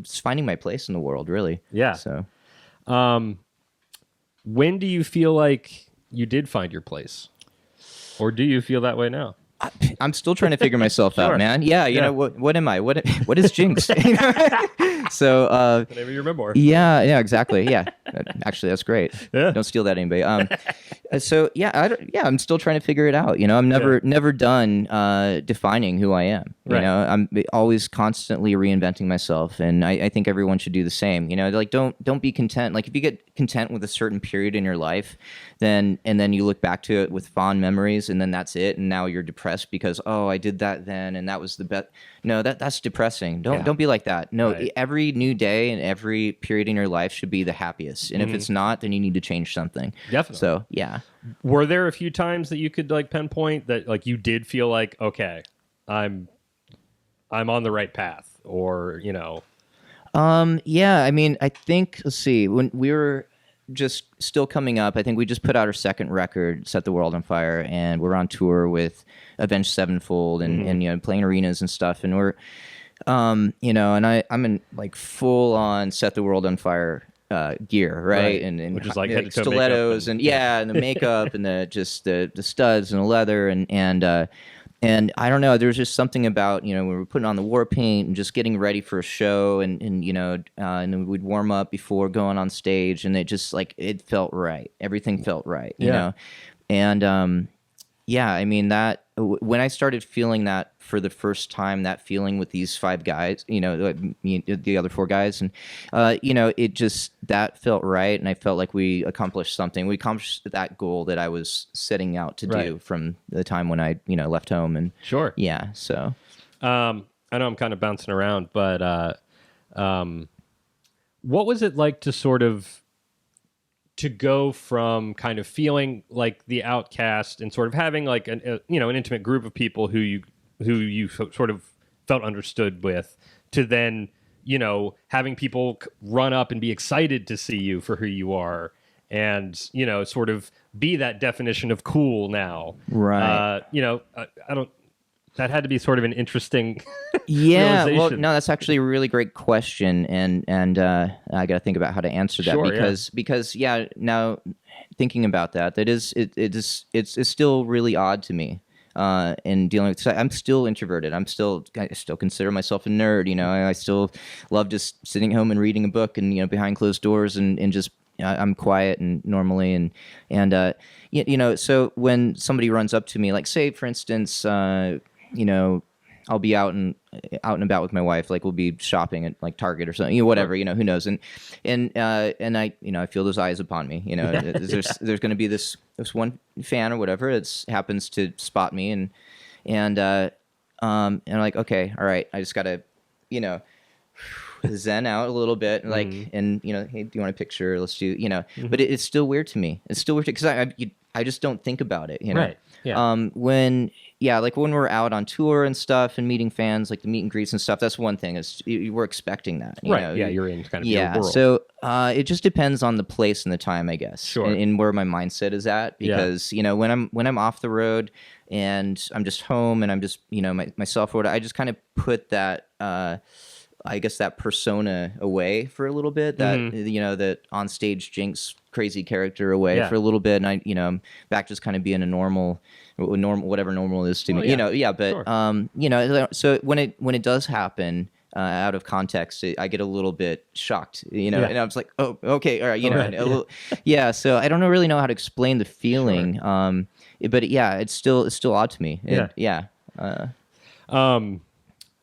just finding my place in the world, really. Yeah. So, when do you feel like you did find your place, or do you feel that way now? I'm still trying to figure myself out, man. Yeah, what am I? What is Jinxx? So, whatever you remember. Yeah, exactly. Yeah, actually, that's great. Yeah. Don't steal that, anybody. So I'm still trying to figure it out. I'm never done defining who I am. Right. I'm always constantly reinventing myself, and I think everyone should do the same. Like, don't be content. Like, if you get content with a certain period in your life, then you look back to it with fond memories, and then that's it, and now you're depressed because, oh, I did that then, and that was the best. No, that's depressing. Don't be like that. No, right. Every new day and every period in your life should be the happiest, and if it's not, then you need to change something. Definitely. So yeah. Were there a few times that you could like pinpoint that like you did feel like, okay, I'm on the right path, or Yeah, I mean, I think, let's see, when we were just still coming up, I think we just put out our second record, Set the World on Fire, and we're on tour with Avenged Sevenfold and playing arenas and stuff, and we're and I'm in like full on Set the World on Fire gear, right? And which is like head to toe stilettos and and the makeup and the studs and the leather and I don't know, there was just something about, when we were putting on the war paint and just getting ready for a show, and then we'd warm up before going on stage, and it just, like, it felt right. Everything felt right, you know? And, I mean, that, when I started feeling that for the first time, that feeling with these five guys, the other four guys, and, it just, that felt right, and I felt like we accomplished something. We accomplished that goal that I was setting out to do from the time when I, left home. And sure. Yeah, so. I know I'm kind of bouncing around, but what was it like to sort of to go from kind of feeling like the outcast and sort of having like an intimate group of people who you sort of felt understood with, to then, having people run up and be excited to see you for who you are, and, sort of be that definition of cool now. Right. I don't, That had to be sort of an interesting Yeah, well, realization. no, that's actually a really great question, and I got to think about how to answer that Sure, because now thinking about that, it's still really odd to me. And dealing with, 'cause I'm still introverted. I still consider myself a nerd. I still love just sitting home and reading a book, and behind closed doors, and just I'm quiet and normally, so when somebody runs up to me, like say for instance, I'll be out and about with my wife, like we'll be shopping at like Target or something, whatever, who knows, and I feel those eyes upon me, there's going to be this one fan or whatever that happens to spot me, and I'm like, okay, all right, I just gotta, zen out a little bit, like, and hey, do you want a picture? Let's do, but it's still weird to me. It's still weird because I just don't think about it, Right. Yeah. Like when we're out on tour and stuff and meeting fans, like the meet and greets and stuff, that's one thing. Is we're expecting that, right? Yeah, you're in kind of your world. So it just depends on the place and the time, I guess. Sure. And where my mindset is at, because when I'm off the road and I'm just home and I'm just myself or whatever, I just kind of put that I guess that persona away for a little bit. That that on stage Jinxx crazy character away for a little bit, and I'm back just kind of being a normal whatever normal is to me. But sure. So when it does happen out of context, I get a little bit shocked, and I was like, oh, okay, all right, So I don't really know how to explain the feeling, sure. But it's still odd to me.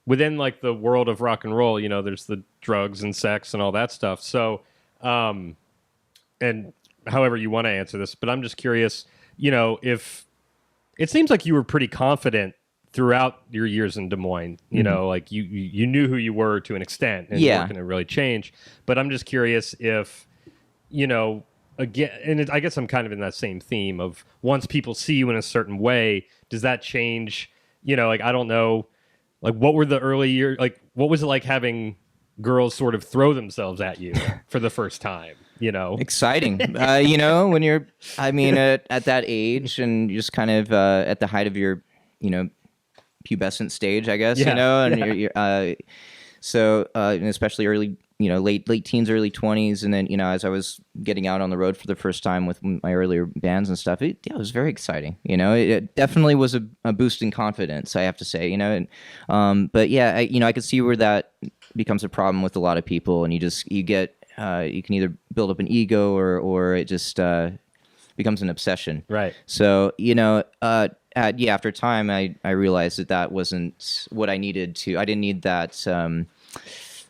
Within like the world of rock and roll, there's the drugs and sex and all that stuff. So, and however you want to answer this, but I'm just curious, if it seems like you were pretty confident throughout your years in Des Moines, like you knew who you were to an extent, and you weren't going to really change. But I'm just curious if, again, and I guess I'm kind of in that same theme of once people see you in a certain way, does that change? Like, I don't know. Like, what were the early years? Like, what was it like having girls sort of throw themselves at you for the first time? Exciting. When you're, at that age and you're just kind of at the height of your, pubescent stage, I guess. And you're so and especially early, late teens, early 20s, and then as I was getting out on the road for the first time with my earlier bands and stuff, it was very exciting. It definitely was a boost in confidence, I have to say. But I could see where that becomes a problem with a lot of people, and you get you can either build up an ego or it just becomes an obsession. Right. So after time, I realized that wasn't what I needed to. I didn't need that.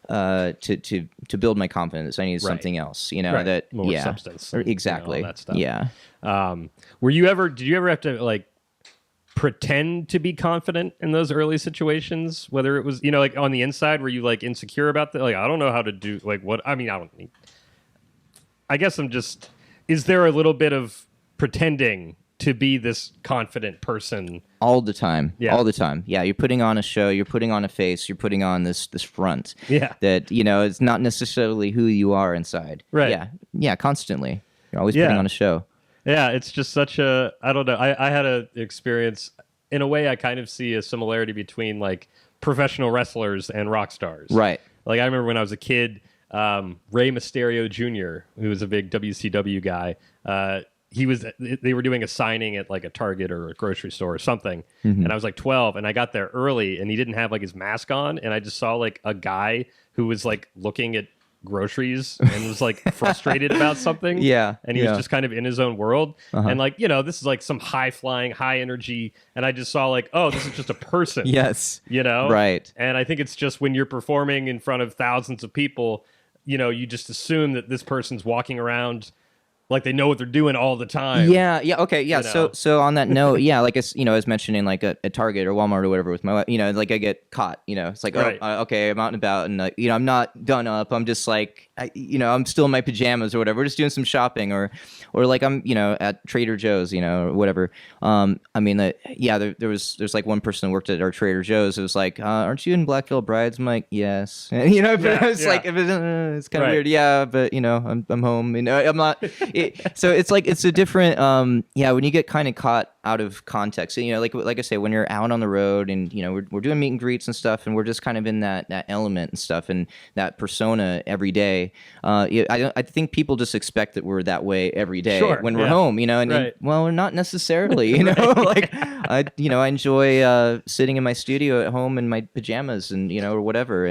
To build my confidence, I needed something else. That more substance. Exactly. All that stuff. Yeah. Did you ever have to like pretend to be confident in those early situations? Whether it was like on the inside, were you like insecure about that? Like, I don't know how to do like what I don't. I guess I'm just. Is there a little bit of pretending to be this confident person all the time? All the time. You're putting on a show, you're putting on a face, you're putting on this front that it's not necessarily who you are inside. Right. Constantly you're always putting on a show. It's just such a, I don't know, I had a experience in a way. I kind of see a similarity between like professional wrestlers and rock stars. Right. Like I remember when I was a kid, Rey Mysterio Jr., who was a big WCW guy, they were doing a signing at like a Target or a grocery store or something. And I was like 12 and I got there early and he didn't have like his mask on. And I just saw like a guy who was like looking at groceries and was like frustrated about something. And he was just kind of in his own world. And like, this is like some high flying, high energy. And I just saw like, oh, this is just a person. Yes. Right. And I think it's just when you're performing in front of thousands of people, you just assume that this person's walking around like they know what they're doing all the time. Okay. So on that note, like I was mentioning like at Target or Walmart or whatever with my wife, like I get caught, it's like, right. Okay, I'm out and about and I'm not done up. I'm just like, I'm still in my pajamas or whatever. We're just doing some shopping or like I'm, at Trader Joe's, or whatever. There's like one person who worked at our Trader Joe's. It was like, aren't you in Black Veil Brides? I'm like, yes. But it's like, it's kind of weird. Yeah, but I'm home. I'm not. So it's like it's a different. When you get kind of caught out of context. You know, like I say, when you're out on the road and you know we're doing meet and greets and stuff, and we're just kind of in that element and stuff and that persona every day. I think people just expect that we're that way every day when we're home. You know, and well, we're not necessarily. You know, like I enjoy sitting in my studio at home in my pajamas and you know or whatever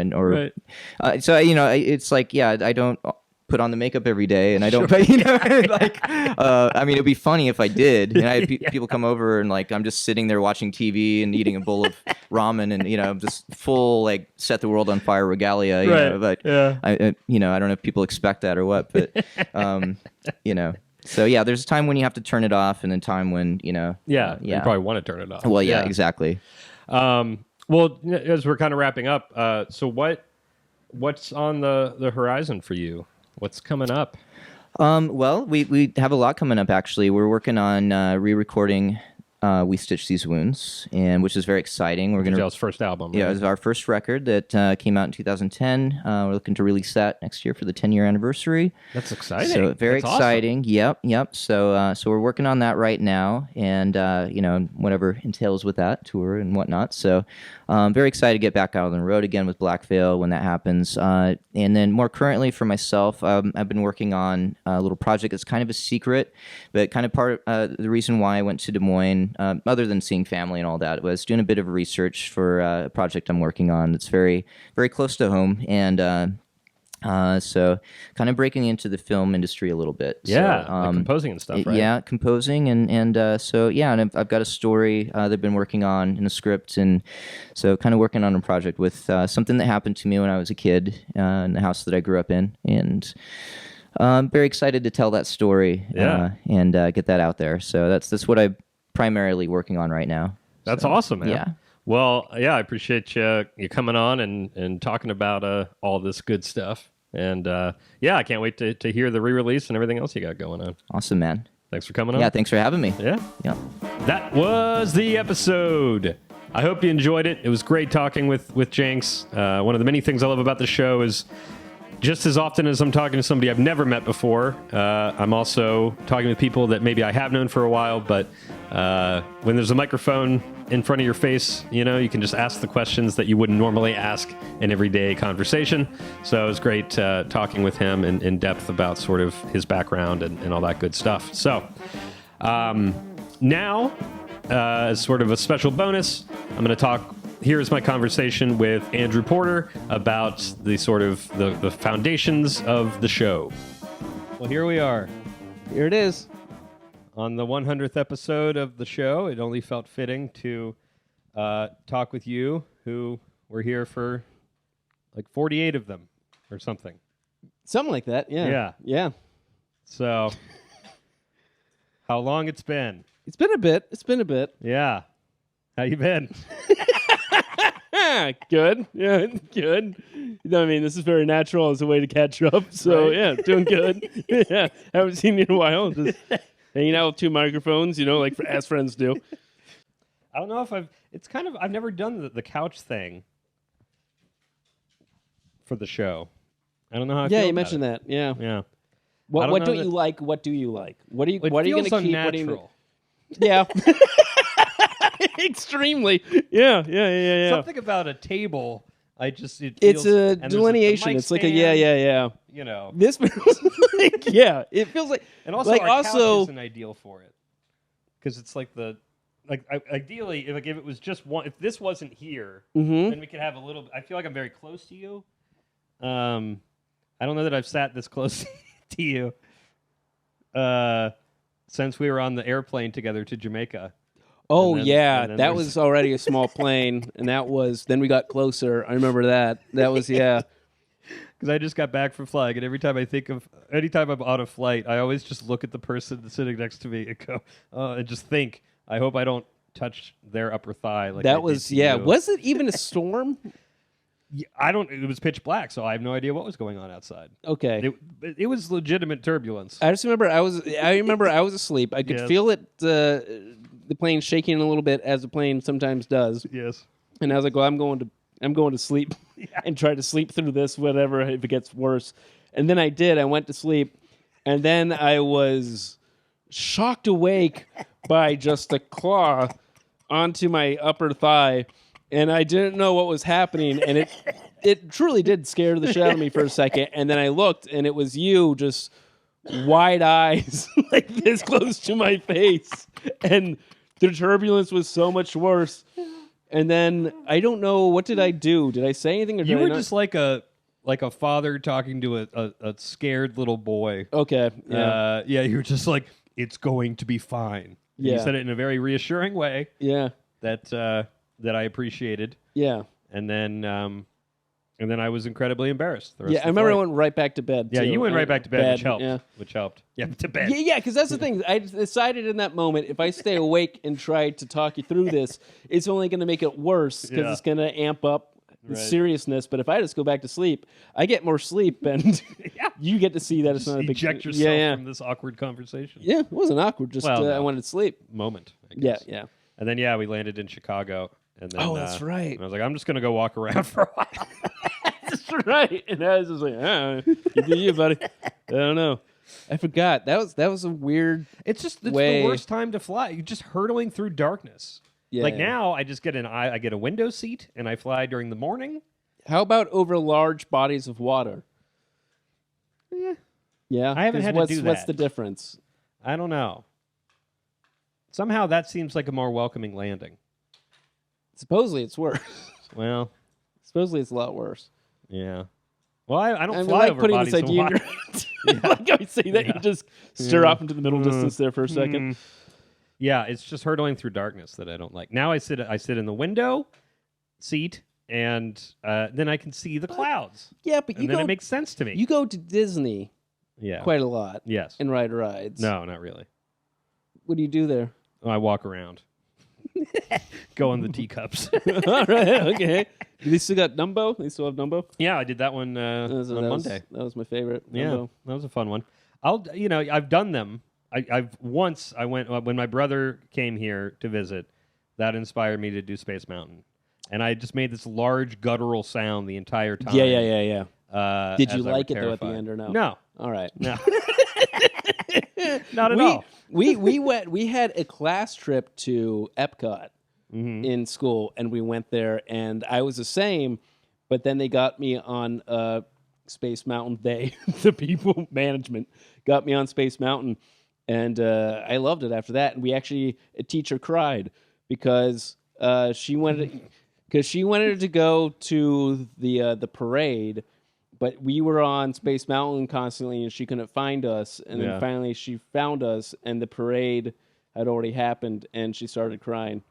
so you know it's like I don't put on the makeup every day and I don't you know like I mean it'd be funny if I did and I had people come over and like I'm just sitting there watching TV and eating a bowl of ramen and you know just full like set the world on fire regalia you know but I you know I don't know if people expect that or what but you know so there's a time when you have to turn it off and then time when you know you probably want to turn it off. Well exactly. Well, as we're kind of wrapping up, so what's on the horizon for you? What's coming up? Well, we have a lot coming up, actually. We're working on re-recording We Stitch These Wounds, and which is very exciting. We're Joe's first album. Right? Yeah, it was our first record that came out in 2010. We're looking to release that next year for the 10-year anniversary. That's exciting. So very That's exciting. Awesome. Yep. So we're working on that right now, and you know, whatever entails with that tour and whatnot. So very excited to get back out on the road again with Black Veil when that happens. And then more currently for myself, I've been working on a little project that's kind of a secret, but kind of part the reason why I went to Des Moines. Other than seeing family and all that, was doing a bit of research for a project I'm working on that's very, very close to home, and so kind of breaking into the film industry a little bit. Yeah, so, like composing and stuff, right? Yeah, composing and so and I've got a story they've been working on in a script, and so kind of working on a project with something that happened to me when I was a kid in the house that I grew up in, and I'm very excited to tell that story and get that out there. So that's what I'm primarily working on right now. That's awesome, man. Yeah. Well, I appreciate you coming on and talking about all this good stuff. And I can't wait to hear the re-release and everything else you got going on. Awesome, man. Thanks for coming on. Yeah, thanks for having me. Yeah. That was the episode. I hope you enjoyed it. It was great talking with Jinxx. One of the many things I love about the show is just as often as I'm talking to somebody I've never met before, I'm also talking with people that maybe I have known for a while, but when there's a microphone in front of your face, you know, you can just ask the questions that you wouldn't normally ask in everyday conversation. So it was great talking with him in depth about sort of his background and all that good stuff. So now, as sort of a special bonus, I'm going to talk. Here's my conversation with Andrew Porter about the sort of the foundations of the show. Well, here we are. Here it is. On the 100th episode of the show, it only felt fitting to talk with you, who were here for like 48 of them or something. Something like that, yeah. So, how long it's been? It's been a bit. Yeah. How you been? Good. Yeah, good. You know what I mean? This is very natural as a way to catch up. So, doing good. Yeah, haven't seen you in a while. Just hanging out with two microphones, you know, like as friends do. I don't know if I've never done the couch thing for the show. I don't know how I feel you about mentioned that. Yeah. Yeah. What don't you like? What do you like? What are you going to keep? Unnatural. Yeah. Extremely. Yeah. Something about a table. It's a delineation. It's like a yeah. You know, this feels like it feels like, and also like our couch isn't ideal for it because it's like ideally if it was just one, if this wasn't here, then we could have a little. I feel like I'm very close to you. I don't know that I've sat this close to you since we were on the airplane together to Jamaica. Oh, that was already a small plane, and then we got closer. I remember that. That was, Because I just got back from flying, and anytime I'm on a flight, I always just look at the person that's sitting next to me and go, and just think, I hope I don't touch their upper thigh. Like that was, Was it even a storm? It was pitch black, so I have no idea what was going on outside. Okay. It was legitimate turbulence. I just remember I was asleep. I could feel it, the plane shaking a little bit as the plane sometimes does. Yes. And I was like, well, I'm going to sleep and try to sleep through this, whatever, if it gets worse. And then I did. I went to sleep, and then I was shocked awake by just a claw onto my upper thigh, and I didn't know what was happening, and it truly did scare the shit out of me for a second, and then I looked, and it was you, just wide eyes, like this close to my face, and the turbulence was so much worse. And then I don't know, what did I do? Did I say anything? Or You did were I not? just like a father talking to a scared little boy. Okay. Yeah. You were just like, it's going to be fine. And you Yeah. said it in a very reassuring way Yeah. that I appreciated. Yeah. And then I was incredibly embarrassed. The rest Yeah. of I remember I flight. went right back to bed. Yeah, too. you went right back to bed, which helped. Yeah. Which helped. Yeah, to bed. Yeah, because that's the thing. I decided in that moment, if I stay awake and try to talk you through this, it's only going to make it worse because Yeah. it's going to amp up the Right. seriousness. But if I just go back to sleep, I get more sleep, and you get to see that it's Just not a big eject yourself Yeah. from this awkward conversation. Yeah, it wasn't awkward. Just Well, no. I wanted to sleep. Moment. I Yeah, guess. yeah. And then we landed in Chicago. And then, Oh, that's right. and I was like, I'm just gonna go walk around for a while. That's right. And I was just like, you do you, buddy. I don't know. I forgot. That was a weird. It's the way. worst time to fly. You're just hurtling through darkness. Yeah. Like now, I just get I get a window seat and I fly during the morning. How about over large bodies of water? Yeah. I haven't 'Cause had to what's, do What's that. the difference? I don't know. Somehow that seems like a more welcoming landing. Supposedly it's worse. Well, Supposedly it's a lot worse. yeah. Well, I don't I mean, fly like over putting bodies this of idea in water. your head. Like I say that, you just stir Yeah. off into the middle distance there for a second. Yeah, it's just hurtling through darkness that I don't like. Now I sit in the window seat, and then I can see the clouds, Yeah, but and then it makes sense to me. you go to Disney Yeah. quite a lot Yes. and ride rides. No, not really. What do you do there? I walk around. Go on the teacups. All right, okay. Do they still got Dumbo? They still have Dumbo? Yeah, I did that one That was- on that was- Monday. That was my favorite. Yeah, Dumbo. that was a fun one. I've done them. I went when my brother came here to visit. That inspired me to do Space Mountain, and I just made this large guttural sound the entire time. Yeah. Did you as I like was it though at the terrified. end or no? No, All right. no, not at all. We had a class trip to Epcot Mm-hmm. in school, and we went there, and I was the same, but then they got me on Space Mountain. The people management got me on Space Mountain, and I loved it after that. And a teacher cried because she wanted to go to the parade. But we were on Space Mountain constantly, and she couldn't find us. And Yeah. then finally she found us, and the parade had already happened, and she started crying.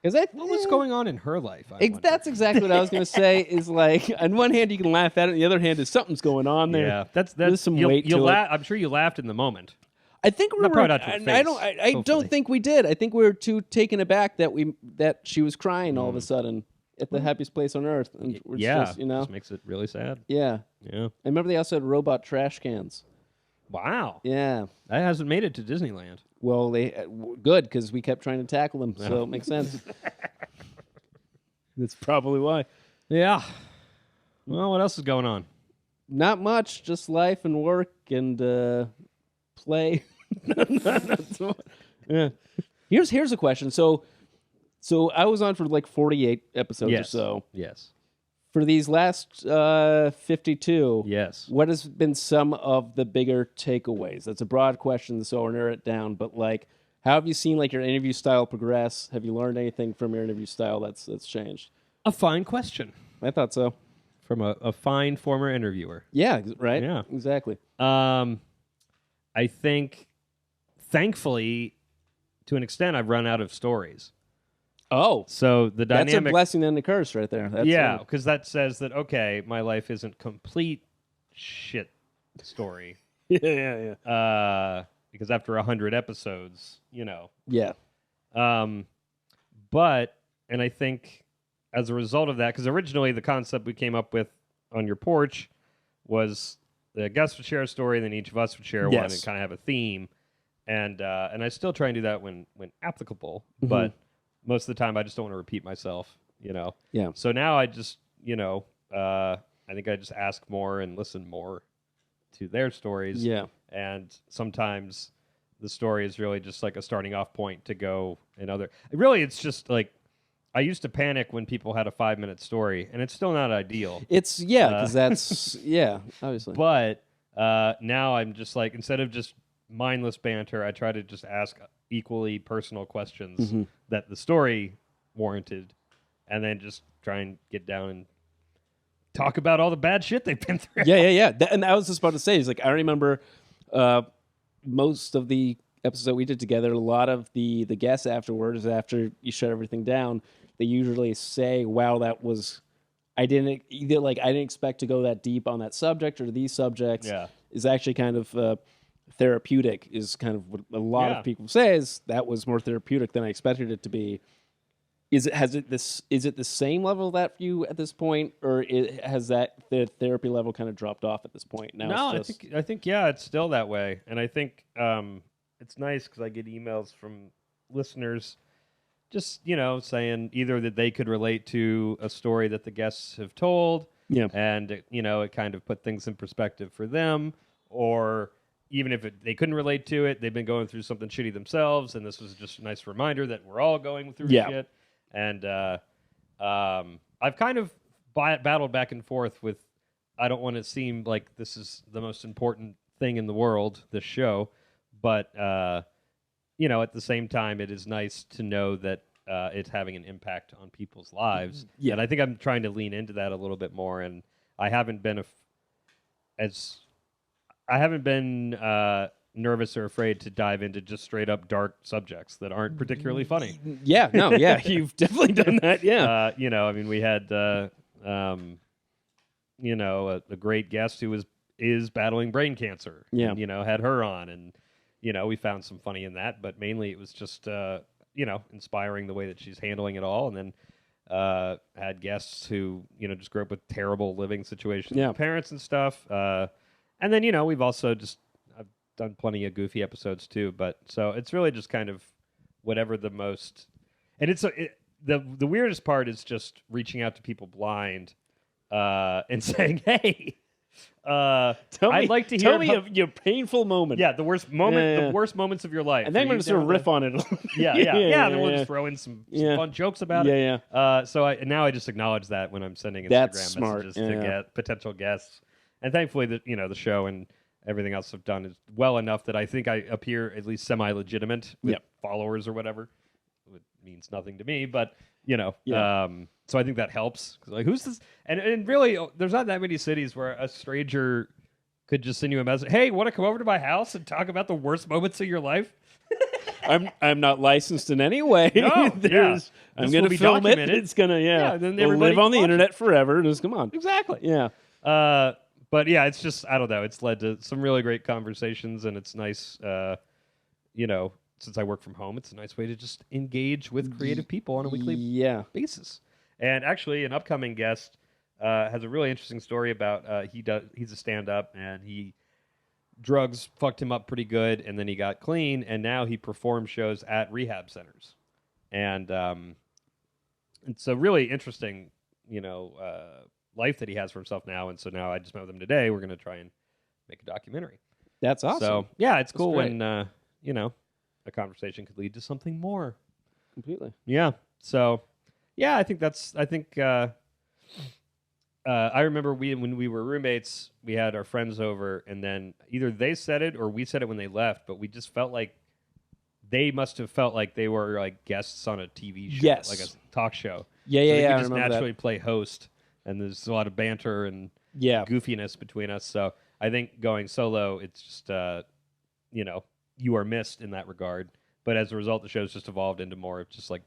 What was going on in her life? I wonder? That's exactly what I was going to say. Is like, on one hand you can laugh at it, on the other hand is something's going on there. Yeah, that's There's some weight you'll to it. I'm sure you laughed in the moment. I think we Not were. probably not to her I face, don't hopefully. think we did. I think we were too taken aback that she was crying all of a sudden at the happiest place on earth. And we're just, just makes it really sad. Yeah. Yeah. I remember they also had robot trash cans. Wow. Yeah. That hasn't made it to Disneyland. Well, they good because we kept trying to tackle them, so it makes sense. That's probably why. Yeah. Well, what else is going on? Not much, just life and work and play. Not so much. Yeah. Here's a question. So I was on for like 48 episodes or so. Yes. For these last 52, Yes. what has been some of the bigger takeaways? That's a broad question, so I'll narrow it down. But like, how have you seen like your interview style progress? Have you learned anything from your interview style that's changed? A fine question I thought so. from a fine former interviewer. Yeah, right? Yeah. Exactly. I think, thankfully, to an extent, I've run out of stories. Oh, So the that's a dynamic, blessing and a curse right there. That's yeah, because that says that okay, my life isn't complete shit story. yeah. Because after 100 episodes, Yeah. But I think as a result of that, because originally the concept we came up with on your porch was the guest would share a story, and then each of us would share one Yes. and kind of have a theme. And I still try and do that when applicable, Mm-hmm. but most of the time I just don't want to repeat myself, Yeah. So now I just, I think I just ask more and listen more to their stories. Yeah. And sometimes the story is really just like a starting off point to go in other. Really, it's just like I used to panic when people had a 5-minute story, and it's still not ideal. It's because that's obviously. But now I'm just like, instead of just mindless banter, I try to just ask equally personal questions that the story warranted, and then just try and get down and talk about all the bad shit they've been through. Yeah. And I was just about to say, is like I remember most of the episode we did together. A lot of the guests afterwards, after you shut everything down, they usually say, "Wow, that was." I didn't expect to go that deep on that subject or these subjects. Yeah. Is actually kind of therapeutic. Is kind of what a lot of people say is that was more therapeutic than I expected it to be. Is it the same level of that for you at this point, or has the therapy level kind of dropped off at this point? Now No, I think it's still that way, and I think it's nice because I get emails from listeners, just saying either that they could relate to a story that the guests have told, and it kind of put things in perspective for them, or even if they couldn't relate to it, they've been going through something shitty themselves, and this was just a nice reminder that we're all going through shit. And I've kind of battled back and forth with, I don't want to seem like this is the most important thing in the world, this show, but at the same time, it is nice to know that it's having an impact on people's lives. Yeah. And I think I'm trying to lean into that a little bit more, and I haven't been nervous or afraid to dive into just straight up dark subjects that aren't particularly funny. You've definitely done that. We had a great guest who is battling brain cancer. Yeah. And, had her on, and we found some funny in that, but mainly it was just inspiring the way that she's handling it all. And then had guests who just grew up with terrible living situations with parents and stuff. And then we've also I've done plenty of goofy episodes too, but so it's really just kind of whatever the most. And the weirdest part is just reaching out to people blind and saying, "Hey, I'd like to hear." Tell me of your painful moment. Yeah, the worst moment, the worst moments of your life. And then we're going to sort of riff on it. Then we'll just throw in some fun jokes about it. So I just acknowledge that when I'm sending Instagram messages to get potential guests, and thankfully the show and everything else I've done is well enough that I think I appear at least semi-legitimate with followers or whatever. It means nothing to me, but so I think that helps. 'Cause like, who's this? And really, there's not that many cities where a stranger could just send you a message. Hey, want to come over to my house and talk about the worst moments of your life? I'm not licensed in any way. No, I'm going to film it. It's going to then we'll live on the internet forever. Just come on. Exactly. Yeah. But yeah, it's just, I don't know. It's led to some really great conversations, and it's nice, since I work from home, it's a nice way to just engage with creative people on a weekly basis. And actually, an upcoming guest has a really interesting story about he's a stand-up, and drugs fucked him up pretty good, and then he got clean, and now he performs shows at rehab centers. And it's a really interesting, life that he has for himself now. And so now I just met with him today. We're going to try and make a documentary. That's awesome. So yeah, it's cool when a conversation could lead to something more. Completely. Yeah. So yeah, I think I remember when we were roommates, we had our friends over, and then either they said it or we said it when they left, but we just felt like they must have felt like they were like guests on a TV show, like a talk show. Yeah. So they could just naturally play host, and there's a lot of banter and goofiness between us. So I think going solo, it's just you are missed in that regard. But as a result, the show's just evolved into more of just like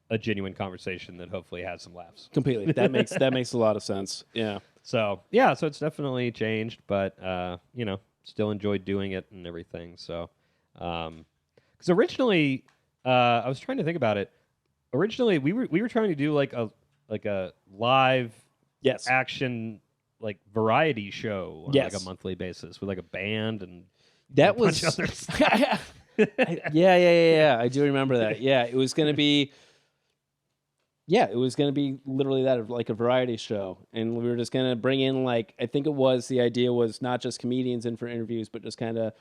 a genuine conversation that hopefully has some laughs. Completely. That makes a lot of sense. Yeah. So so it's definitely changed, but still enjoyed doing it and everything. So, because originally, I was trying to think about it. Originally, we were trying to do like a live action like variety show on like a monthly basis with like a band and that was yeah. I do remember that. Yeah, it was going to be. Yeah, it was going to be literally that, like a variety show. And we were just going to bring in, like, I think the idea was not just comedians in for interviews, but just kind of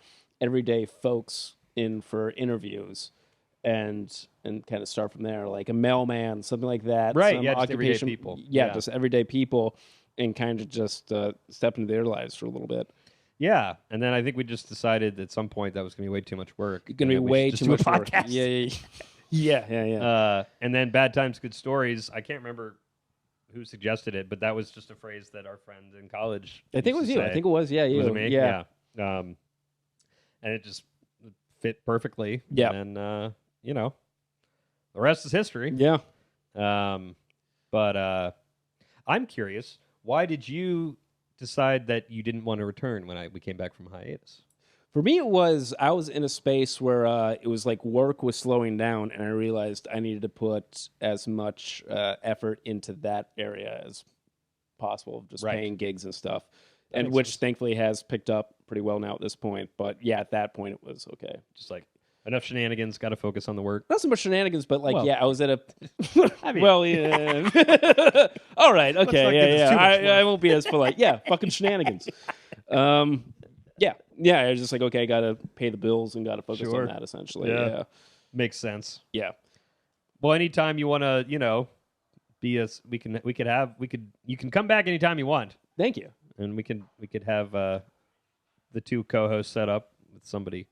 everyday folks in for interviews, and kind of start from there, like a mailman, something like that. Right, some yeah, just everyday occupation- people. Yeah, Yeah. just everyday people, and kind of just step into their lives for a little bit. Yeah, and then I think we just decided at some point that was going to be way too much work. It's gonna be and that we way should just too do a much work. podcast. Yeah. And then Bad Times, Good Stories. I can't remember who suggested it, but that was just a phrase that our friend in college. I think it was used you. to I say. think it was. Yeah, you. Was it me? Yeah. And it just fit perfectly. Yeah. And the rest is history. Yeah. But I'm curious, why did you decide that you didn't want to return when we came back from hiatus? For me, I was in a space where it was like work was slowing down, and I realized I needed to put as much effort into that area as possible, just Right. paying gigs and stuff, That and makes which sense. thankfully has picked up pretty well now at this point. But yeah, at that point, it was okay. Just like enough shenanigans, got to focus on the work. Not so much shenanigans, but like, Well, yeah, I was at a. I mean- well, yeah. All right, okay, not give us too much I won't be as polite. Yeah, fucking shenanigans. Yeah. I was just like, okay, I gotta pay the bills and gotta focus Sure. on that essentially. Yeah. Yeah. Makes sense. Yeah. Well, anytime you want to, you can come back anytime you want, Thank you. and we could have the two co-hosts set up with somebody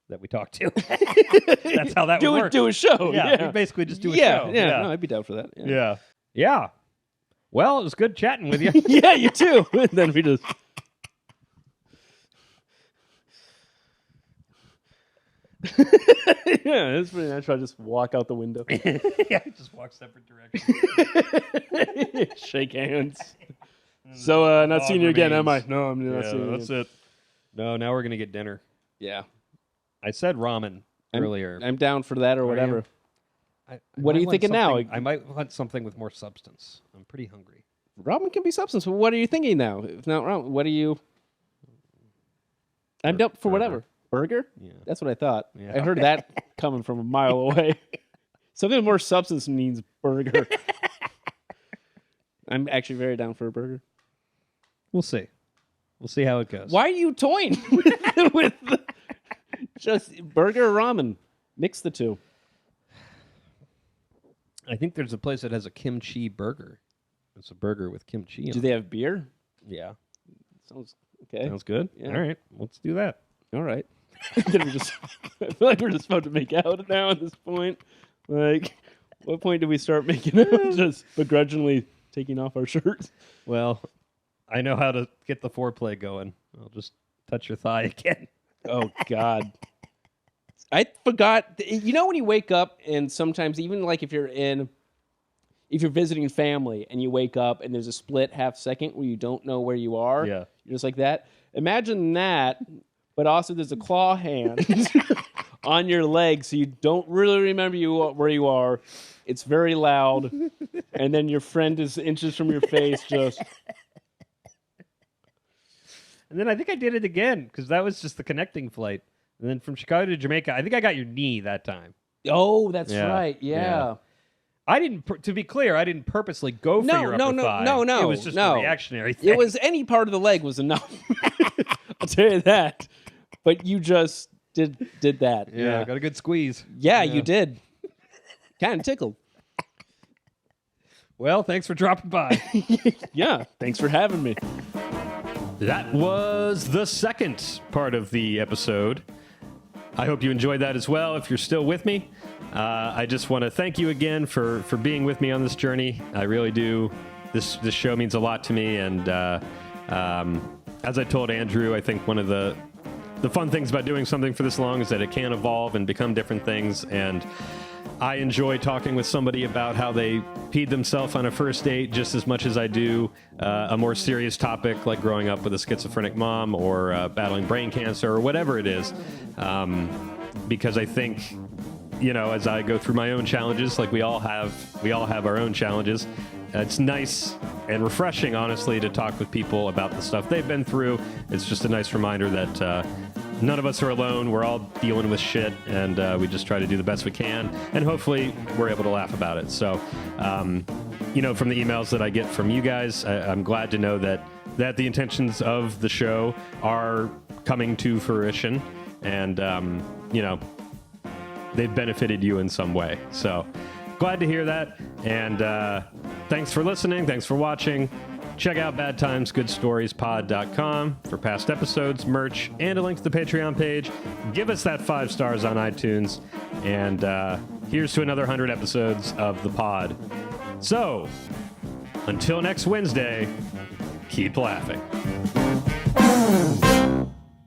that we talk to. That's how that would work. Do a show. Yeah, we basically just do a yeah, show. Yeah, no, I'd be down for that. Yeah. Well, it was good chatting with you. Yeah, you too. And then we just. Yeah, it's pretty nice. I just walk out the window, Yeah, just walk separate directions. shake hands. So, not seeing you again, am I? remains. No, I'm not Yeah, seeing you. that's it. No, now we're gonna get dinner. Yeah, I said ramen earlier. I'm down for that or you? whatever. I What are might you want thinking now? something- I might want something with more substance. I'm pretty hungry. Ramen can be substance. But what are you thinking now? If not ramen, what are you? I'm down for whatever. Burger? Yeah. That's what I thought. Yeah. I heard that coming from a mile away. Something with more substance means burger. I'm actually very down for a burger. We'll see. We'll see how it goes. Why are you toying with just burger or ramen? Mix the two. I think there's a place that has a kimchi burger. It's a burger with kimchi. Do in it. they have beer? Yeah. Sounds okay. Sounds good. Yeah. All right. Let's do that. All right. Then I feel like we're just about to make out now at this point. Like, what point do we start making out? Just begrudgingly taking off our shirts. Well, I know how to get the foreplay going. I'll just touch your thigh again. Oh, God. I forgot. You know when you wake up and sometimes even like if you're visiting family and you wake up and there's a split half second where you don't know where you are. Yeah. You're just like that. Imagine that, but also there's a claw hand on your leg so you don't really remember where you are. It's very loud. And then your friend is inches from your face just... And then I think I did it again because that was just the connecting flight. And then from Chicago to Jamaica, I think I got your knee that time. Oh, that's Yeah. right. Yeah. I didn't, to be clear, I didn't purposely go for your upper thigh. No. It was just a reactionary thing. It was any part of the leg was enough. I'll tell you that. But you just did that. Yeah, got a good squeeze. Yeah, you did. Kind of tickled. Well, thanks for dropping by. Yeah, thanks for having me. That was the second part of the episode. I hope you enjoyed that as well. If you're still with me, I just want to thank you again for being with me on this journey. I really do. This show means a lot to me, and as I told Andrew, I think one of the fun things about doing something for this long is that it can evolve and become different things. And I enjoy talking with somebody about how they peed themselves on a first date just as much as I do a more serious topic like growing up with a schizophrenic mom or battling brain cancer or whatever it is. Because I think, as I go through my own challenges, like we all have our own challenges. It's nice and refreshing, honestly, to talk with people about the stuff they've been through. It's just a nice reminder that none of us are alone. We're all dealing with shit, and we just try to do the best we can, and hopefully we're able to laugh about it. So, from the emails that I get from you guys, I'm glad to know that the intentions of the show are coming to fruition, and they've benefited you in some way. So glad to hear that. And thanks for listening. Thanks for watching. Check out badtimesgoodstoriespod.com for past episodes, merch, and a link to the Patreon page. Give us that 5 stars on iTunes. And here's to another 100 episodes of the pod. So, until next Wednesday, keep laughing.